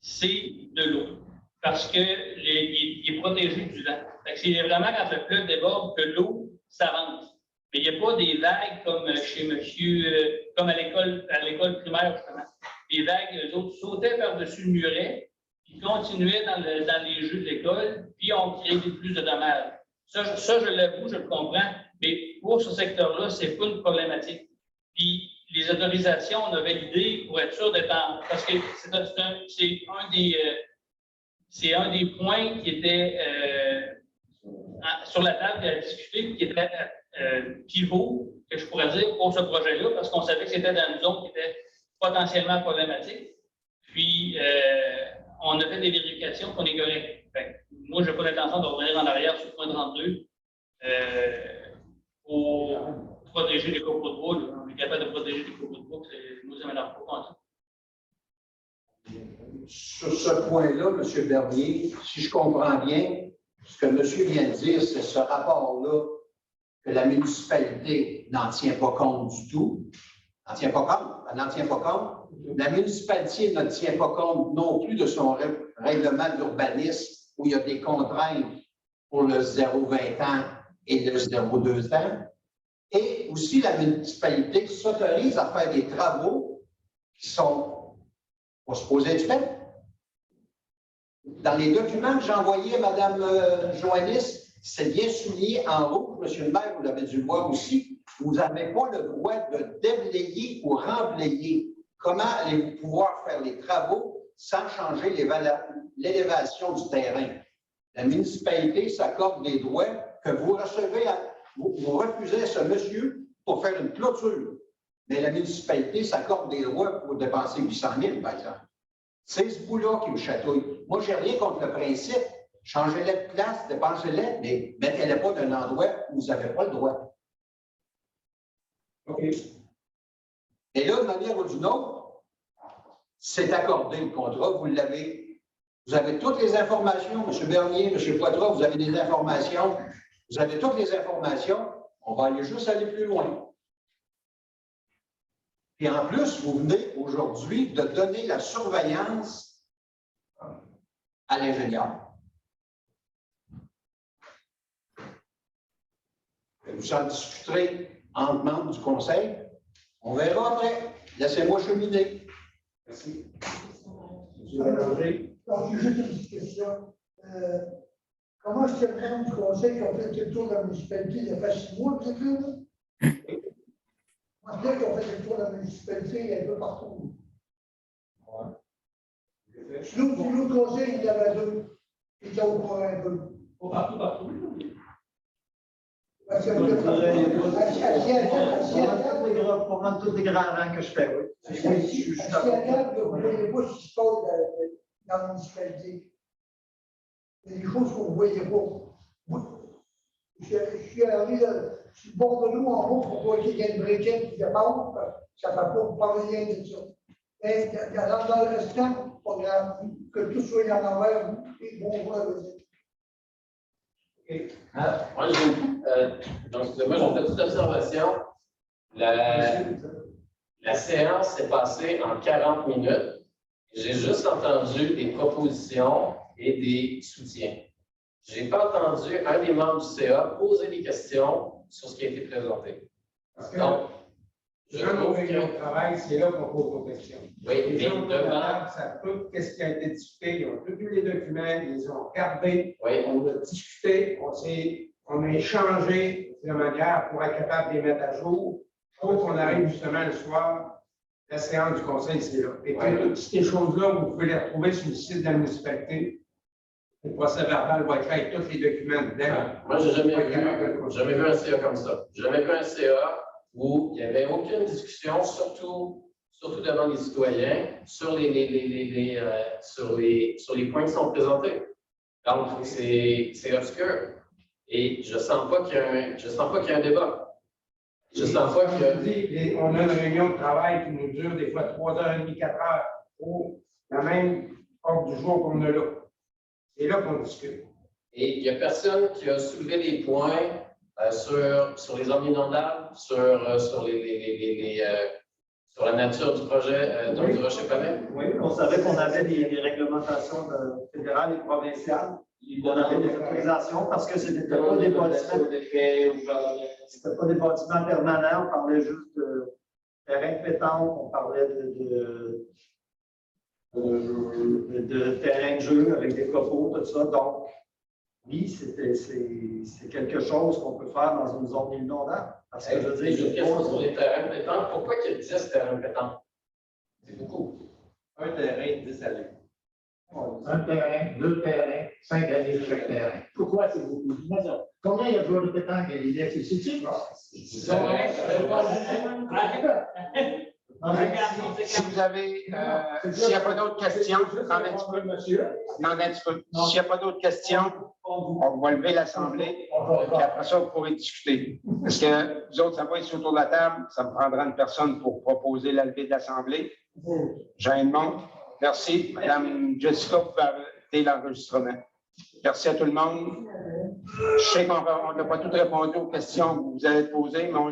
c'est de l'eau. Parce qu'il est protégé du vent. C'est vraiment quand le fleuve déborde que l'eau s'avance. Mais il n'y a pas des vagues comme chez monsieur, comme à l'école primaire, justement. Les vagues, eux autres, sautaient par-dessus le muret, ils continuaient dans les jeux de l'école, puis on créait plus de dommages. Ça, je l'avoue, je le comprends, mais pour ce secteur-là, ce n'est pas une problématique. Puis les autorisations, on a validé pour être sûr d'être en. Parce que c'est un des points qui était sur la table à discuter, qui était pivot, que je pourrais dire, pour ce projet-là, parce qu'on savait que c'était dans une zone qui était potentiellement problématique. Puis, on a fait des vérifications qu'on est correct. Moi, je n'ai pas l'intention de revenir en arrière sur le point 32 pour protéger les copeaux de bois. Là. On est capable de protéger les copeaux de bois, nous, ça ne m'énerve pas contre ça. Sur ce point-là, M. Bernier, si je comprends bien, ce que monsieur vient de dire, c'est ce rapport-là que la municipalité n'en tient pas compte du tout. Elle n'en tient pas compte. La municipalité ne tient pas compte non plus de son règlement d'urbanisme où il y a des contraintes pour le 0-20 ans et le 0-2 ans. Et aussi, la municipalité s'autorise à faire des travaux qui sont pas supposés être faits. Dans les documents que j'ai envoyés à Mme Joannis, c'est bien souligné en rouge, M. le maire, vous l'avez dû le voir aussi, vous n'avez pas le droit de déblayer ou remblayer. Comment allez-vous pouvoir faire les travaux sans changer l'élévation du terrain? La municipalité s'accorde des droits que vous recevez, vous refusez à ce monsieur pour faire une clôture. Mais la municipalité s'accorde des droits pour dépenser 800 000, par exemple. C'est ce bout-là qui me chatouille. Moi, je n'ai rien contre le principe. Changez-les de place, dépensez-les, mais mettez-les pas d'un endroit où vous n'avez pas le droit. OK. Et là, de manière ou d'une autre, c'est accordé le contrat, vous l'avez. Vous avez toutes les informations, M. Bernier, M. Poitras, vous avez des informations. Vous avez toutes les informations. On va juste aller plus loin. Et en plus, vous venez aujourd'hui de donner la surveillance à l'ingénieur. Vous en discuterez entre membres du conseil. On verra après. Laissez-moi cheminer. Merci. Alors, j'ai juste une petite question. Comment est-ce que les membres du conseil qui ont fait le tour de la municipalité il y a pas 6 mois, vous êtes là? Moi, je dis qu'on fait le tour de la municipalité un peu partout. Sinon, pour l'autre conseil, il y avait 2. Il y a au courant un peu. Partout. Parce que pour rendre tous les grands rangs que je fais, oui. Si à table, vous ne voyez pas ce qui se passe dans la municipalité. Il y a des choses qu'on ne voyait pas. Je suis arrivé sur le bord de l'eau en haut pour voir qu'il y a une briquette qui dépasse. Ça ne va pas rien de ça. Et dans le restant, pas grave. Que tout soit en envers, et bon, voilà. Moi, j'ai une petite observation. La séance s'est passée en 40 minutes. J'ai juste entendu des propositions et des soutiens. Je n'ai pas entendu un des membres du CA poser des questions sur ce qui a été présenté. Donc, Je Dans nos trouve réunions que. de travail, c'est là qu'on pose nos questions. Oui, Les mais gens autour de la devant. table savent tout ce qui a été discuté, ils ont tous vu les documents, ils les ont regardés, Oui. on a discuté, on a échangé de manière pour être capable de les mettre à jour. Pour qu'on arrive justement le soir, la séance du conseil, c'est là. Et puis, toutes ces choses-là, vous pouvez les retrouver sur le site de la municipalité. Le procès verbal va être fait avec tous les documents dedans. Moi, j'ai jamais vu un CA comme ça. J'ai jamais vu un CA où il n'y avait aucune discussion, surtout devant les citoyens, sur les points qui sont présentés. Donc, c'est obscur. Et je ne sens pas qu'il y a un débat. Je ne sens pas que. On a une réunion de travail qui nous dure des fois 3h30, 4h pour la même ordre du jour qu'on a là. C'est là qu'on discute. Et il n'y a personne qui a soulevé des points sur les zones inondables, sur la nature du projet du Rocher-Palais. Oui, on savait qu'on avait des réglementations fédérales et provinciales. On avait des autorisations parce que ce n'était pas des bâtiments. C'était pas des bâtiments permanents, on parlait juste de terrain de pétanque, on parlait de terrain de jeu avec des copeaux, tout ça. Donc, oui, c'est quelque chose qu'on peut faire dans une zone inondable. Parce que je veux dire, une question sur les terrains de pétanque. Pourquoi il y a 10 terrains de pétanque? C'est beaucoup. un terrain, 10 allées. Un terrain, 2 terrains, 5 années sur chaque terrain. Pourquoi c'est beaucoup? Combien il y a de joueurs de pétanque à l'idée? C'est si vous avez, s'il n'y a pas d'autres questions, attendez un petit peu. S'il n'y a pas d'autres questions, on va lever l'Assemblée, et après ça, vous pourrez discuter. Parce que vous autres, ça va être autour de la table, ça me prendra une personne pour proposer la levée de l'Assemblée. J'ai un demande. Merci. Madame Jessica, vous pouvez arrêter l'enregistrement. Merci à tout le monde. Je sais qu'on n'a pas tout répondu aux questions que vous avez posées, mais on